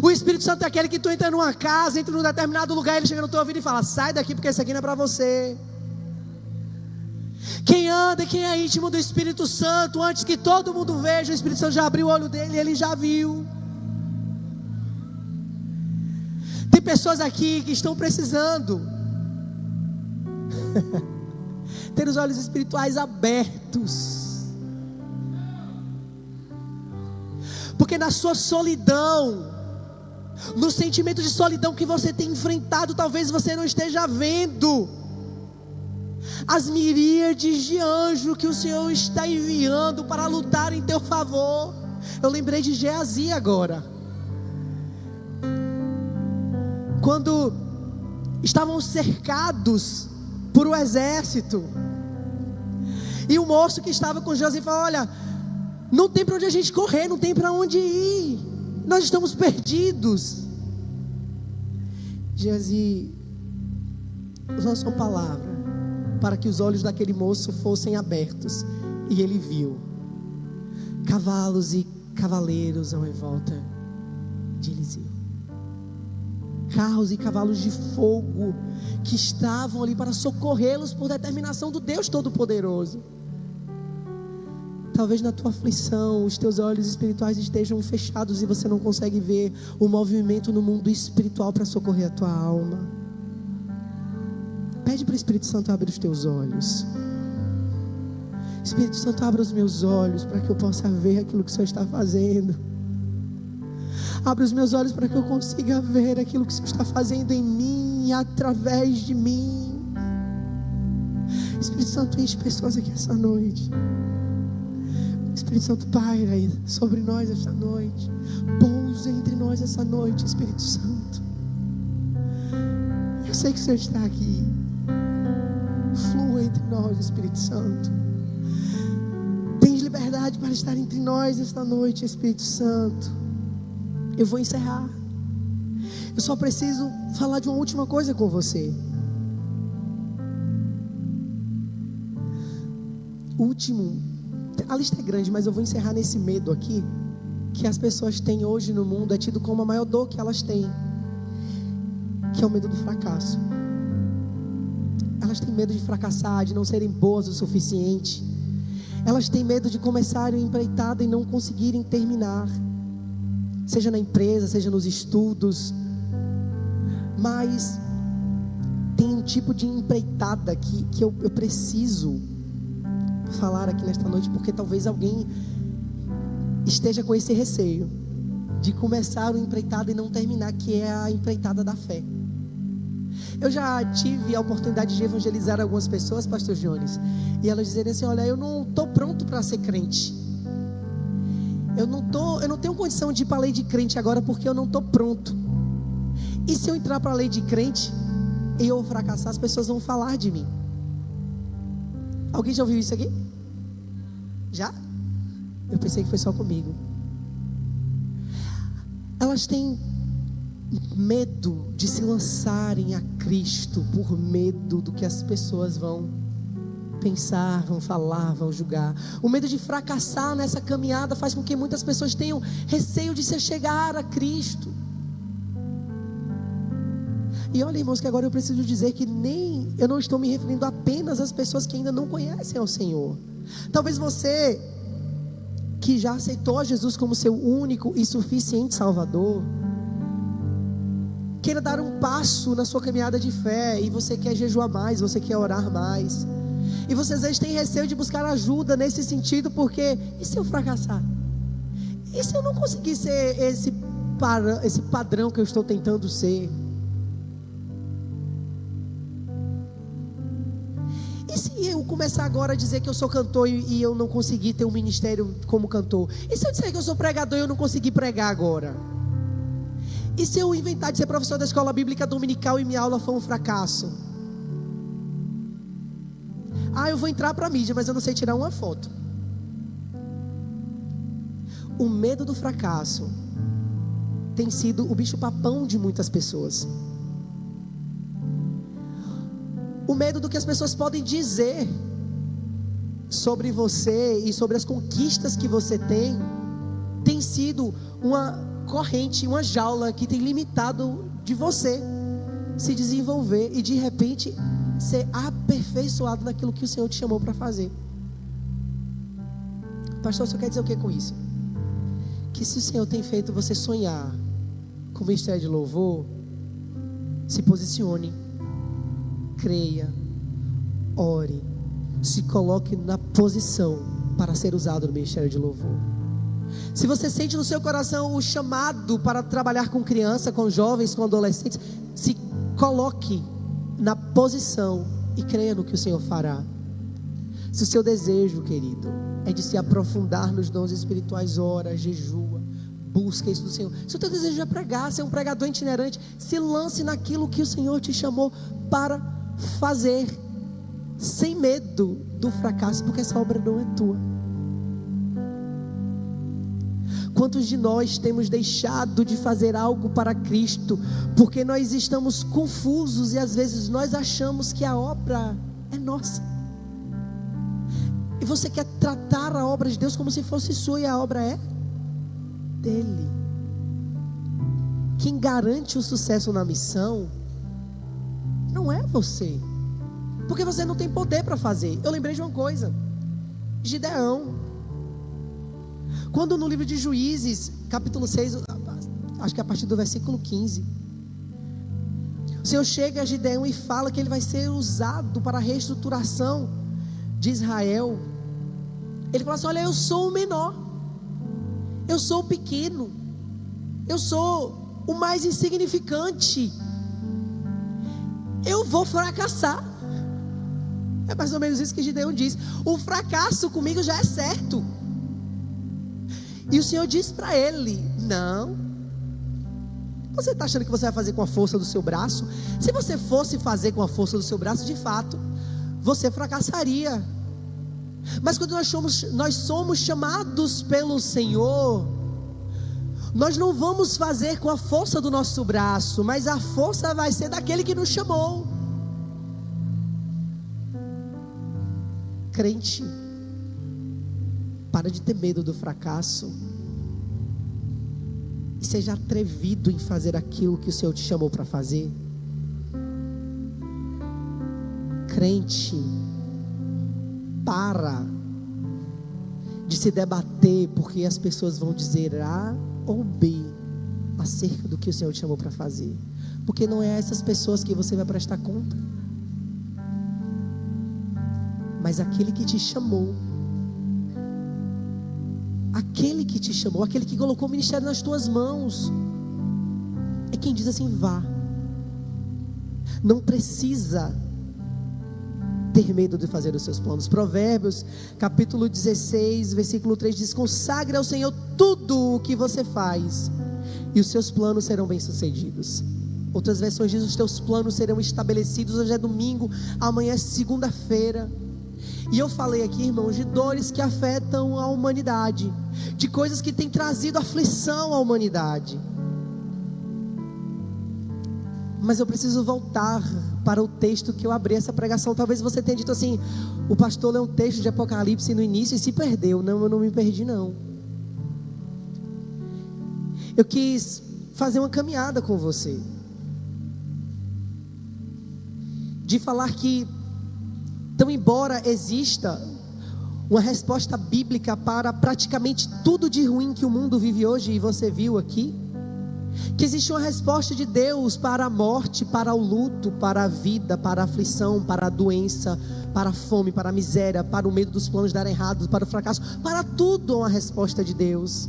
O Espírito Santo é aquele que tu entra numa casa, entra num determinado lugar, ele chega no teu ouvido e fala: sai daqui, porque isso aqui não é para você. Quem anda, quem é íntimo do Espírito Santo, antes que todo mundo veja, o Espírito Santo já abriu o olho dele e ele já viu. Tem pessoas aqui que estão precisando ter os olhos espirituais abertos, porque na sua solidão, no sentimento de solidão que você tem enfrentado, talvez você não esteja vendo as miríades de anjos que o Senhor está enviando para lutar em teu favor. Eu lembrei de Geazi agora, quando estavam cercados por um exército, e o moço que estava com Geazi falou: olha, não tem para onde a gente correr, não tem para onde ir, nós estamos perdidos. Geazi lançou uma palavra para que os olhos daquele moço fossem abertos, e ele viu cavalos e cavaleiros em volta de Eliseu, carros e cavalos de fogo que estavam ali para socorrê-los por determinação do Deus Todo-Poderoso. Talvez na tua aflição os teus olhos espirituais estejam fechados e você não consegue ver o movimento no mundo espiritual para socorrer a tua alma. Pede para o Espírito Santo abrir os teus olhos. Espírito Santo, abra os meus olhos para que eu possa ver aquilo que o Senhor está fazendo. Abra os meus olhos para que eu consiga ver aquilo que o Senhor está fazendo em mim e através de mim. Espírito Santo, enche pessoas aqui essa noite. Espírito Santo, paira aí sobre nós esta noite. Pousa entre nós essa noite, Espírito Santo. Eu sei que o Senhor está aqui. Flua entre nós, Espírito Santo. Tens liberdade para estar entre nós esta noite, Espírito Santo. Eu vou encerrar. Eu só preciso falar de uma última coisa com você. A lista é grande, mas eu vou encerrar nesse medo aqui, que as pessoas têm hoje no mundo, é tido como a maior dor que elas têm, que é o medo do fracasso. Elas têm medo de fracassar, de não serem boas o suficiente. Elas têm medo de começarem uma empreitada e não conseguirem terminar, seja na empresa, seja nos estudos. Mas tem um tipo de empreitada que eu preciso falar aqui nesta noite, porque talvez alguém esteja com esse receio de começar uma empreitada e não terminar, que é a empreitada da fé. Eu já tive a oportunidade de evangelizar algumas pessoas, pastor Jones, e elas dizerem assim: olha, eu não estou pronto para ser crente, eu não tenho condição de ir para a lei de crente agora, porque eu não estou pronto. E se eu entrar para a lei de crente e eu fracassar, as pessoas vão falar de mim. Alguém já ouviu isso aqui? Já? Eu pensei que foi só comigo. Elas têm medo de se lançarem a Cristo por medo do que as pessoas vão pensar, vão falar, vão julgar. O medo de fracassar nessa caminhada faz com que muitas pessoas tenham receio de se chegar a Cristo. E olha, irmãos, que agora eu preciso dizer que eu não estou me referindo apenas às pessoas que ainda não conhecem ao Senhor. Talvez você que já aceitou a Jesus como seu único e suficiente Salvador, queira dar um passo na sua caminhada de fé, e você quer jejuar mais, você quer orar mais, e você às vezes tem receio de buscar ajuda nesse sentido, porque e se eu fracassar? E se eu não conseguir ser esse padrão que eu estou tentando ser? E se eu começar agora a dizer que eu sou cantor e eu não conseguir ter um ministério como cantor? E se eu disser que eu sou pregador e eu não conseguir pregar agora? E se eu inventar de ser professor da escola bíblica dominical e minha aula for um fracasso? Eu vou entrar para a mídia, mas eu não sei tirar uma foto. O medo do fracasso tem sido o bicho-papão de muitas pessoas. O medo do que as pessoas podem dizer sobre você e sobre as conquistas que você tem sido uma corrente, uma jaula que tem limitado de você se desenvolver e de repente ser aperfeiçoado naquilo que o Senhor te chamou para fazer. Pastor, você quer dizer o que com isso? Que se o Senhor tem feito você sonhar com o ministério de louvor, se posicione, creia, ore, se coloque na posição para ser usado no ministério de louvor. Se você sente no seu coração o chamado para trabalhar com criança, com jovens, com adolescentes, se coloque na posição e creia no que o Senhor fará. Se o seu desejo, querido, é de se aprofundar nos dons espirituais, ora, jejua, busca isso do Senhor. Se o teu desejo é pregar, ser um pregador itinerante, se lance naquilo que o Senhor te chamou para fazer, sem medo do fracasso, porque essa obra não é tua. Quantos de nós temos deixado de fazer algo para Cristo porque nós estamos confusos e às vezes nós achamos que a obra é nossa, e você quer tratar a obra de Deus como se fosse sua, e a obra é dele. Quem garante o sucesso na missão não é você, porque você não tem poder para fazer. Eu lembrei de uma coisa: Gideão, quando no livro de Juízes, capítulo 6, acho que a partir do versículo 15, o Senhor chega a Gideão e fala que ele vai ser usado para a reestruturação de Israel. Ele fala assim: olha, eu sou o menor, eu sou o pequeno, eu sou o mais insignificante, eu vou fracassar. É mais ou menos isso que Gideão diz: o fracasso comigo já é certo. E o Senhor diz para ele: não, você está achando que você vai fazer com a força do seu braço? Se você fosse fazer com a força do seu braço, de fato, você fracassaria. Mas quando nós somos chamados pelo Senhor, nós não vamos fazer com a força do nosso braço, mas a força vai ser daquele que nos chamou. Crente, para de ter medo do fracasso e seja atrevido em fazer aquilo que o Senhor te chamou para fazer. Crente, para de se debater porque as pessoas vão dizer A ou B. acerca do que o Senhor te chamou para fazer. Porque não é a essas pessoas que você vai prestar conta, mas aquele que te chamou. Aquele que te chamou, aquele que colocou o ministério nas tuas mãos, é quem diz assim: vá. Não precisa ter medo de fazer os seus planos. Provérbios capítulo 16 versículo 3 diz: consagre ao Senhor tudo o que você faz, e os seus planos serão bem sucedidos. Outras versões dizem: os teus planos serão estabelecidos. Hoje é domingo, amanhã é segunda-feira. E eu falei aqui, irmãos, de dores que afetam a humanidade, de coisas que têm trazido aflição à humanidade. Mas eu preciso voltar para o texto que eu abri essa pregação. Talvez você tenha dito assim: o pastor leu um texto de Apocalipse no início e se perdeu. Não, eu não me perdi não. Eu quis fazer uma caminhada com você, de falar que, então, embora exista uma resposta bíblica para praticamente tudo de ruim que o mundo vive hoje, e você viu aqui, que existe uma resposta de Deus para a morte, para o luto, para a vida, para a aflição, para a doença, para a fome, para a miséria, para o medo dos planos darem errado, para o fracasso, para tudo há uma resposta de Deus.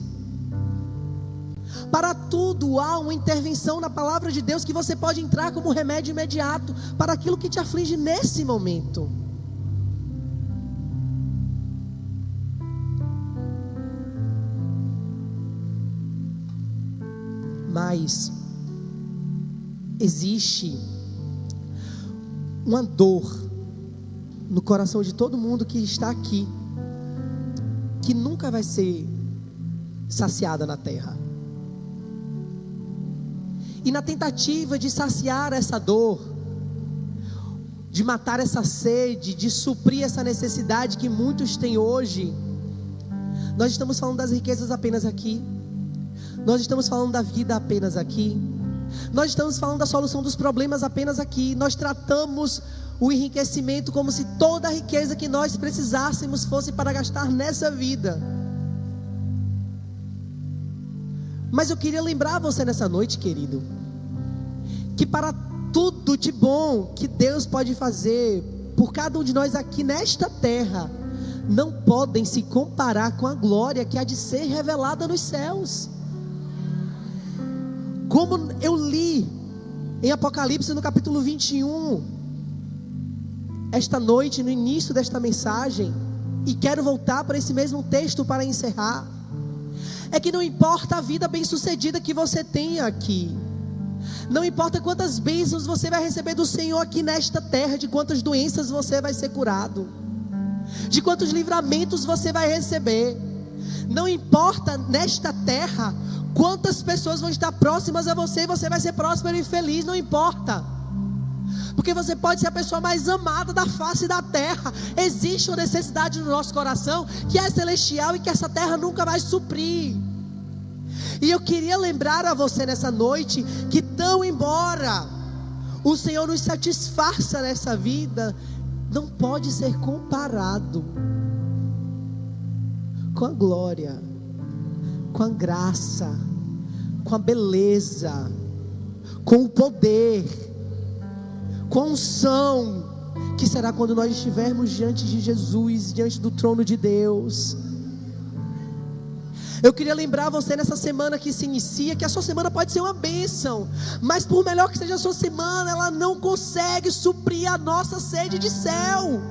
Para tudo há uma intervenção na palavra de Deus, que você pode entrar como remédio imediato para aquilo que te aflige nesse momento. Mas existe uma dor no coração de todo mundo que está aqui, que nunca vai ser saciada na terra. E na tentativa de saciar essa dor, de matar essa sede, de suprir essa necessidade que muitos têm hoje, nós estamos falando das riquezas apenas aqui. Nós estamos falando da vida apenas aqui. Nós estamos falando da solução dos problemas apenas aqui. Nós tratamos o enriquecimento como se toda a riqueza que nós precisássemos fosse para gastar nessa vida. Mas eu queria lembrar você nessa noite, querido, que para tudo de bom que Deus pode fazer por cada um de nós aqui nesta terra, não podem se comparar com a glória que há de ser revelada nos céus. Como eu li em Apocalipse no capítulo 21, esta noite, no início desta mensagem, e quero voltar para esse mesmo texto para encerrar, é que não importa a vida bem sucedida que você tenha aqui, não importa quantas bênçãos você vai receber do Senhor aqui nesta terra, de quantas doenças você vai ser curado, de quantos livramentos você vai receber, não importa nesta terra quantas pessoas vão estar próximas a você, você vai ser próspero e feliz, não importa, porque você pode ser a pessoa mais amada da face da terra. Existe uma necessidade no nosso coração que é celestial e que essa terra nunca vai suprir. E eu queria lembrar a você nessa noite que, tão embora o Senhor nos satisfaça nessa vida, não pode ser comparado com a glória, com a graça, com a beleza, com o poder, com a unção, que será quando nós estivermos diante de Jesus, diante do trono de Deus. Eu queria lembrar você nessa semana que se inicia, que a sua semana pode ser uma bênção, mas por melhor que seja a sua semana, ela não consegue suprir a nossa sede de céu.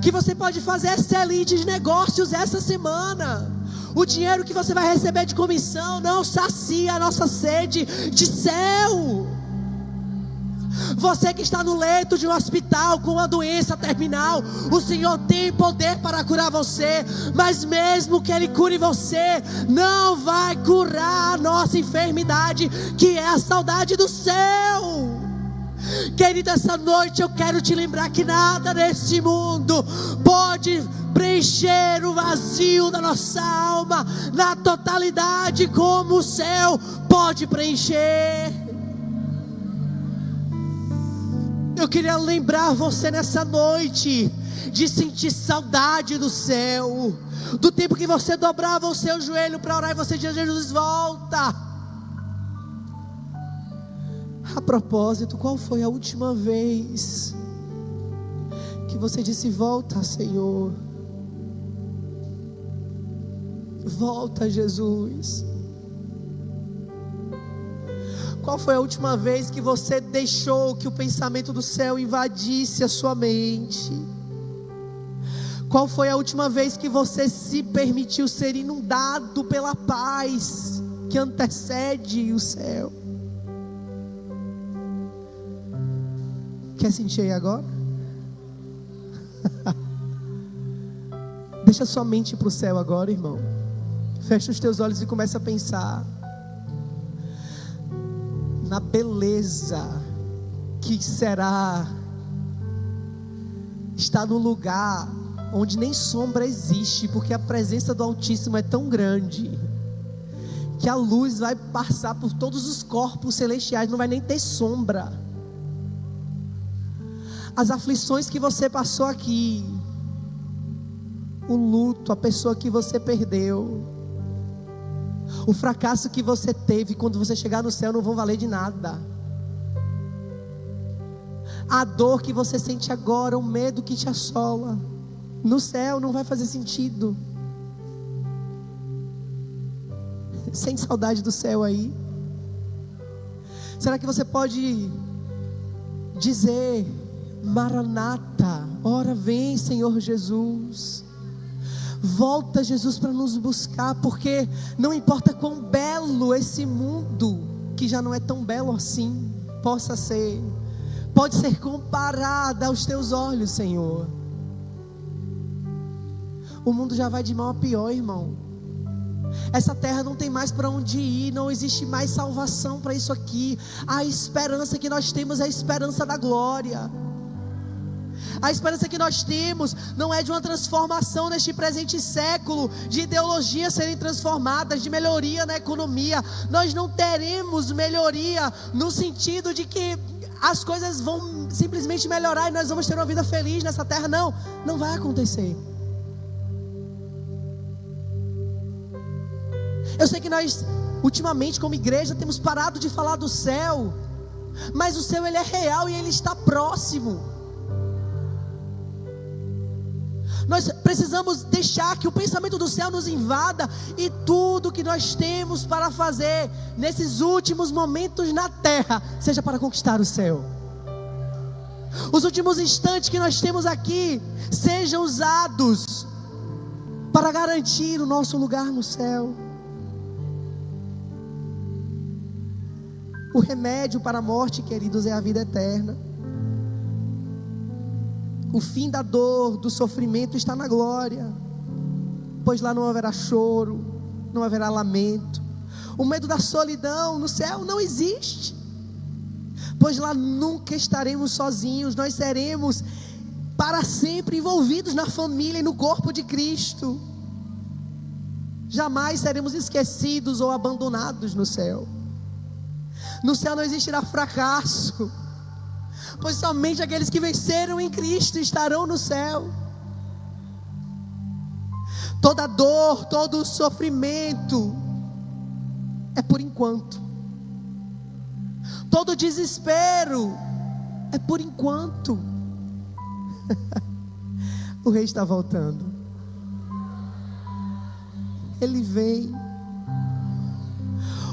Que você pode fazer excelentes negócios essa semana, o dinheiro que você vai receber de comissão não sacia a nossa sede de céu. Você que está no leito de um hospital com uma doença terminal, o Senhor tem poder para curar você, mas mesmo que Ele cure você, não vai curar a nossa enfermidade, que é a saudade do céu. Querido, essa noite eu quero te lembrar que nada nesse mundo pode preencher o vazio da nossa alma na totalidade como o céu pode preencher. Eu queria lembrar você nessa noite de sentir saudade do céu, do tempo que você dobrava o seu joelho para orar e você dizia: Jesus, volta. A propósito, qual foi a última vez que você disse: volta, Senhor? Volta, Jesus. Qual foi a última vez que você deixou que o pensamento do céu invadisse a sua mente? Qual foi a última vez que você se permitiu ser inundado pela paz que antecede o céu? Quer sentir aí agora? Deixa sua mente para o céu agora, irmão. Fecha os teus olhos e começa a pensar na beleza que será estar no lugar onde nem sombra existe, porque a presença do Altíssimo é tão grande que a luz vai passar por todos os corpos celestiais, não vai nem ter sombra. As aflições que você passou aqui, o luto, a pessoa que você perdeu, o fracasso que você teve, quando você chegar no céu não vão valer de nada. A dor que você sente agora, o medo que te assola, no céu não vai fazer sentido. Sente saudade do céu aí? Será que você pode dizer: Maranata, ora vem, Senhor Jesus? Volta, Jesus, para nos buscar, porque não importa quão belo esse mundo, que já não é tão belo assim, possa ser, pode ser comparada aos teus olhos, Senhor. O mundo já vai de mal a pior, irmão. Essa terra não tem mais para onde ir, não existe mais salvação para isso aqui. A esperança que nós temos é a esperança da glória. A esperança que nós temos não é de uma transformação neste presente século, de ideologias serem transformadas, de melhoria na economia. Nós não teremos melhoria no sentido de que as coisas vão simplesmente melhorar e nós vamos ter uma vida feliz nessa terra. Não, não vai acontecer. Eu sei que nós, ultimamente, como igreja, temos parado de falar do céu, mas o céu, ele é real e ele está próximo. Nós precisamos deixar que o pensamento do céu nos invada, e tudo que nós temos para fazer nesses últimos momentos na terra seja para conquistar o céu. Os últimos instantes que nós temos aqui sejam usados para garantir o nosso lugar no céu. O remédio para a morte, queridos, é a vida eterna. O fim da dor, do sofrimento está na glória, pois lá não haverá choro, não haverá lamento. O medo da solidão no céu não existe, pois lá nunca estaremos sozinhos. Nós seremos para sempre envolvidos na família e no corpo de Cristo. Jamais seremos esquecidos ou abandonados no céu. No céu não existirá fracasso, pois somente aqueles que venceram em Cristo estarão no céu. Toda dor, todo sofrimento é por enquanto. Todo desespero é por enquanto. O rei está voltando. Ele vem.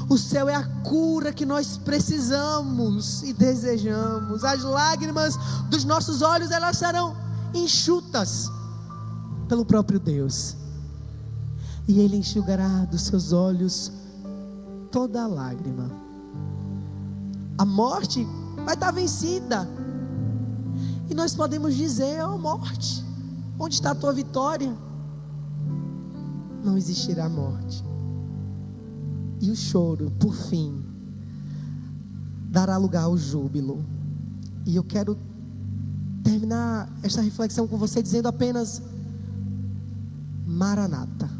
O céu é a cura que nós precisamos e desejamos. As lágrimas dos nossos olhos, elas serão enxutas pelo próprio Deus, e Ele enxugará dos seus olhos toda a lágrima. A morte vai estar vencida, e nós podemos dizer: ó morte, onde está a tua vitória? Não existirá morte. E o choro, por fim, dará lugar ao júbilo. E eu quero terminar esta reflexão com você dizendo apenas: Maranata.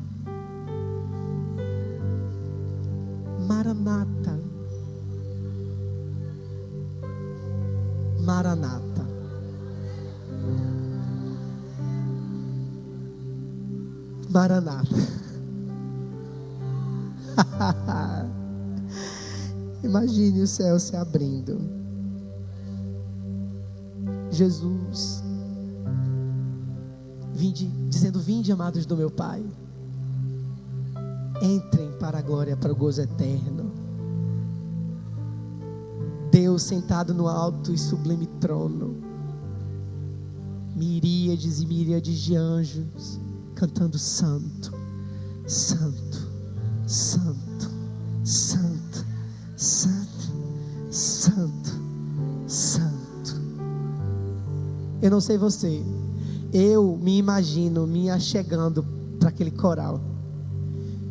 Maranata. Maranata. Maranata. Imagine o céu se abrindo. Jesus dizendo: vinde, amados do meu Pai, entrem para a glória, para o gozo eterno. Deus sentado no alto e sublime trono, miríades e miríades de anjos cantando: santo, santo, santo, santo, santo, santo, santo. Eu não sei você, eu me imagino me achegando para aquele coral,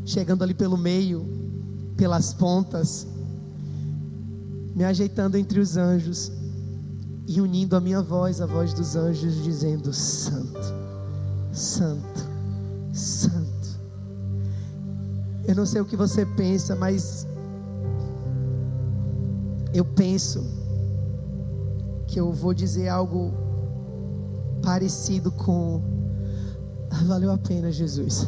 chegando ali pelo meio, pelas pontas, me ajeitando entre os anjos e unindo a minha voz, a voz dos anjos, dizendo: santo, santo, santo. Eu não sei o que você pensa, mas eu penso que eu vou dizer algo parecido com: valeu a pena, Jesus.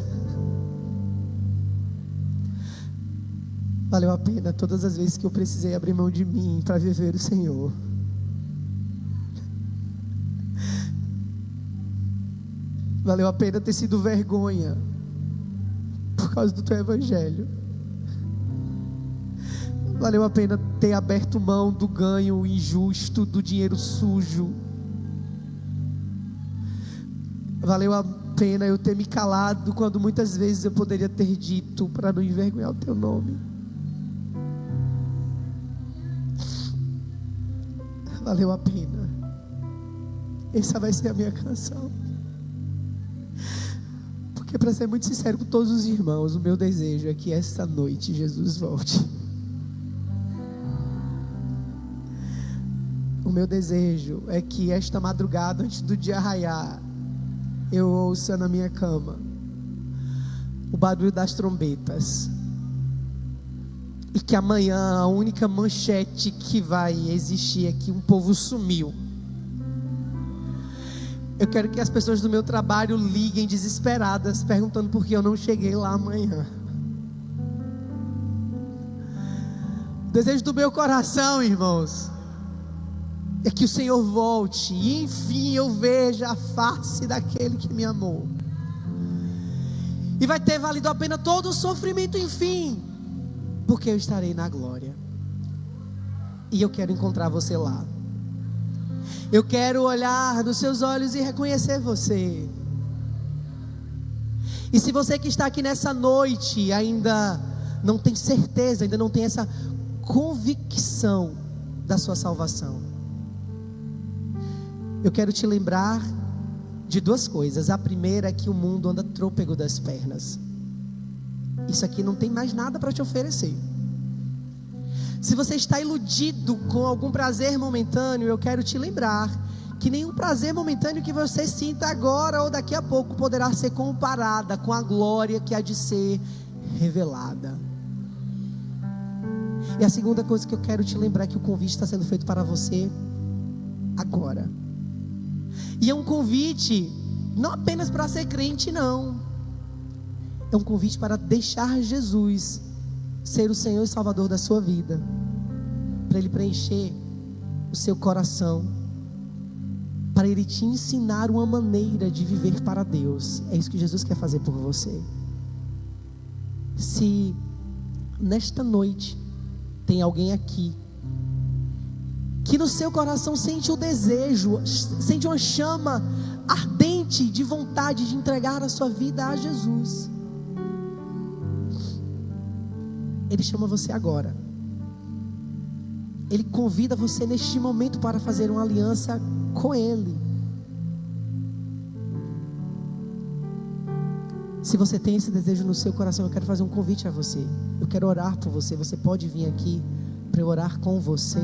Valeu a pena todas as vezes que eu precisei abrir mão de mim para viver o Senhor. Valeu a pena ter sido vergonha por causa do teu evangelho. Valeu a pena ter aberto mão do ganho injusto, do dinheiro sujo. Valeu a pena eu ter me calado quando muitas vezes eu poderia ter dito, para não envergonhar o teu nome. Valeu a pena. Essa vai ser a minha canção. Porque, para ser muito sincero com todos os irmãos, o meu desejo é que esta noite Jesus volte. O meu desejo é que esta madrugada, antes do dia raiar, eu ouça na minha cama o barulho das trombetas, e que amanhã a única manchete que vai existir é que um povo sumiu. Eu quero que as pessoas do meu trabalho liguem desesperadas, perguntando por que eu não cheguei lá amanhã. O desejo do meu coração, irmãos, é que o Senhor volte e enfim eu veja a face daquele que me amou. E vai ter valido a pena todo o sofrimento, enfim, porque eu estarei na glória. E eu quero encontrar você lá. Eu quero olhar nos seus olhos e reconhecer você. E se você que está aqui nessa noite ainda não tem certeza, ainda não tem essa convicção da sua salvação, eu quero te lembrar de duas coisas. A primeira é que o mundo anda trôpego das pernas. Isso aqui não tem mais nada para te oferecer. Se você está iludido com algum prazer momentâneo, eu quero te lembrar que nenhum prazer momentâneo que você sinta agora ou daqui a pouco poderá ser comparada com a glória que há de ser revelada. E a segunda coisa que eu quero te lembrar é que o convite está sendo feito para você agora. E é um convite não apenas para ser crente, não. É um convite para deixar Jesus ser o Senhor e Salvador da sua vida, para Ele preencher o seu coração, para Ele te ensinar uma maneira de viver para Deus. É isso que Jesus quer fazer por você. Se nesta noite tem alguém aqui que no seu coração sente o desejo, sente uma chama ardente de vontade de entregar a sua vida a Jesus, Ele chama você agora. Ele convida você neste momento para fazer uma aliança com Ele. Se você tem esse desejo no seu coração, eu quero fazer um convite a você. Eu quero orar por você. Você pode vir aqui para eu orar com você.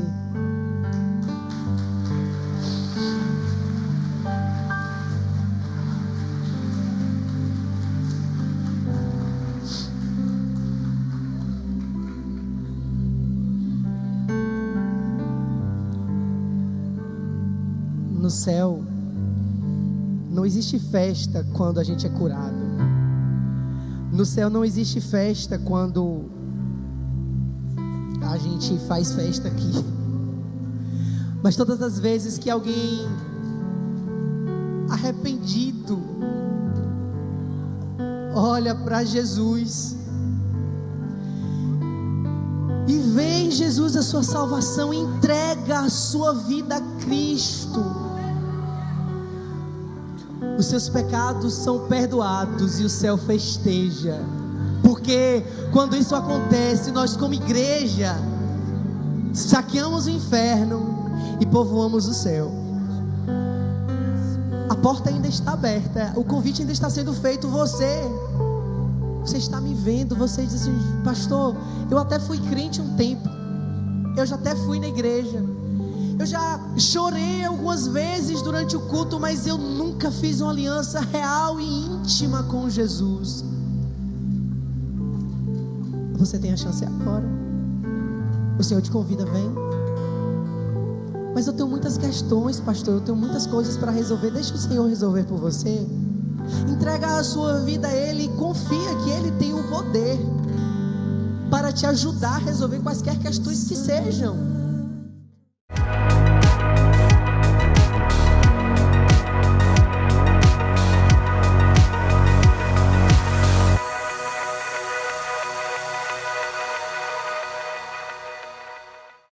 No céu não existe festa quando a gente é curado. No céu não existe festa quando a gente faz festa aqui. Mas todas as vezes que alguém arrependido olha para Jesus e vê em Jesus a sua salvação, entrega a sua vida a Cristo, os seus pecados são perdoados e o céu festeja. Porque quando isso acontece, nós como igreja saqueamos o inferno e povoamos o céu. A porta ainda está aberta, o convite ainda está sendo feito. Você está me vendo, você diz assim: pastor, eu até fui crente um tempo, eu já até fui na igreja, eu já chorei algumas vezes durante o culto, mas eu nunca fiz uma aliança real e íntima com Jesus. Você tem a chance agora. O Senhor te convida, vem. Mas eu tenho muitas questões, pastor, eu tenho muitas coisas para resolver. Deixa o Senhor resolver por você. Entrega a sua vida a Ele e confia que Ele tem o poder para te ajudar a resolver quaisquer questões que sejam.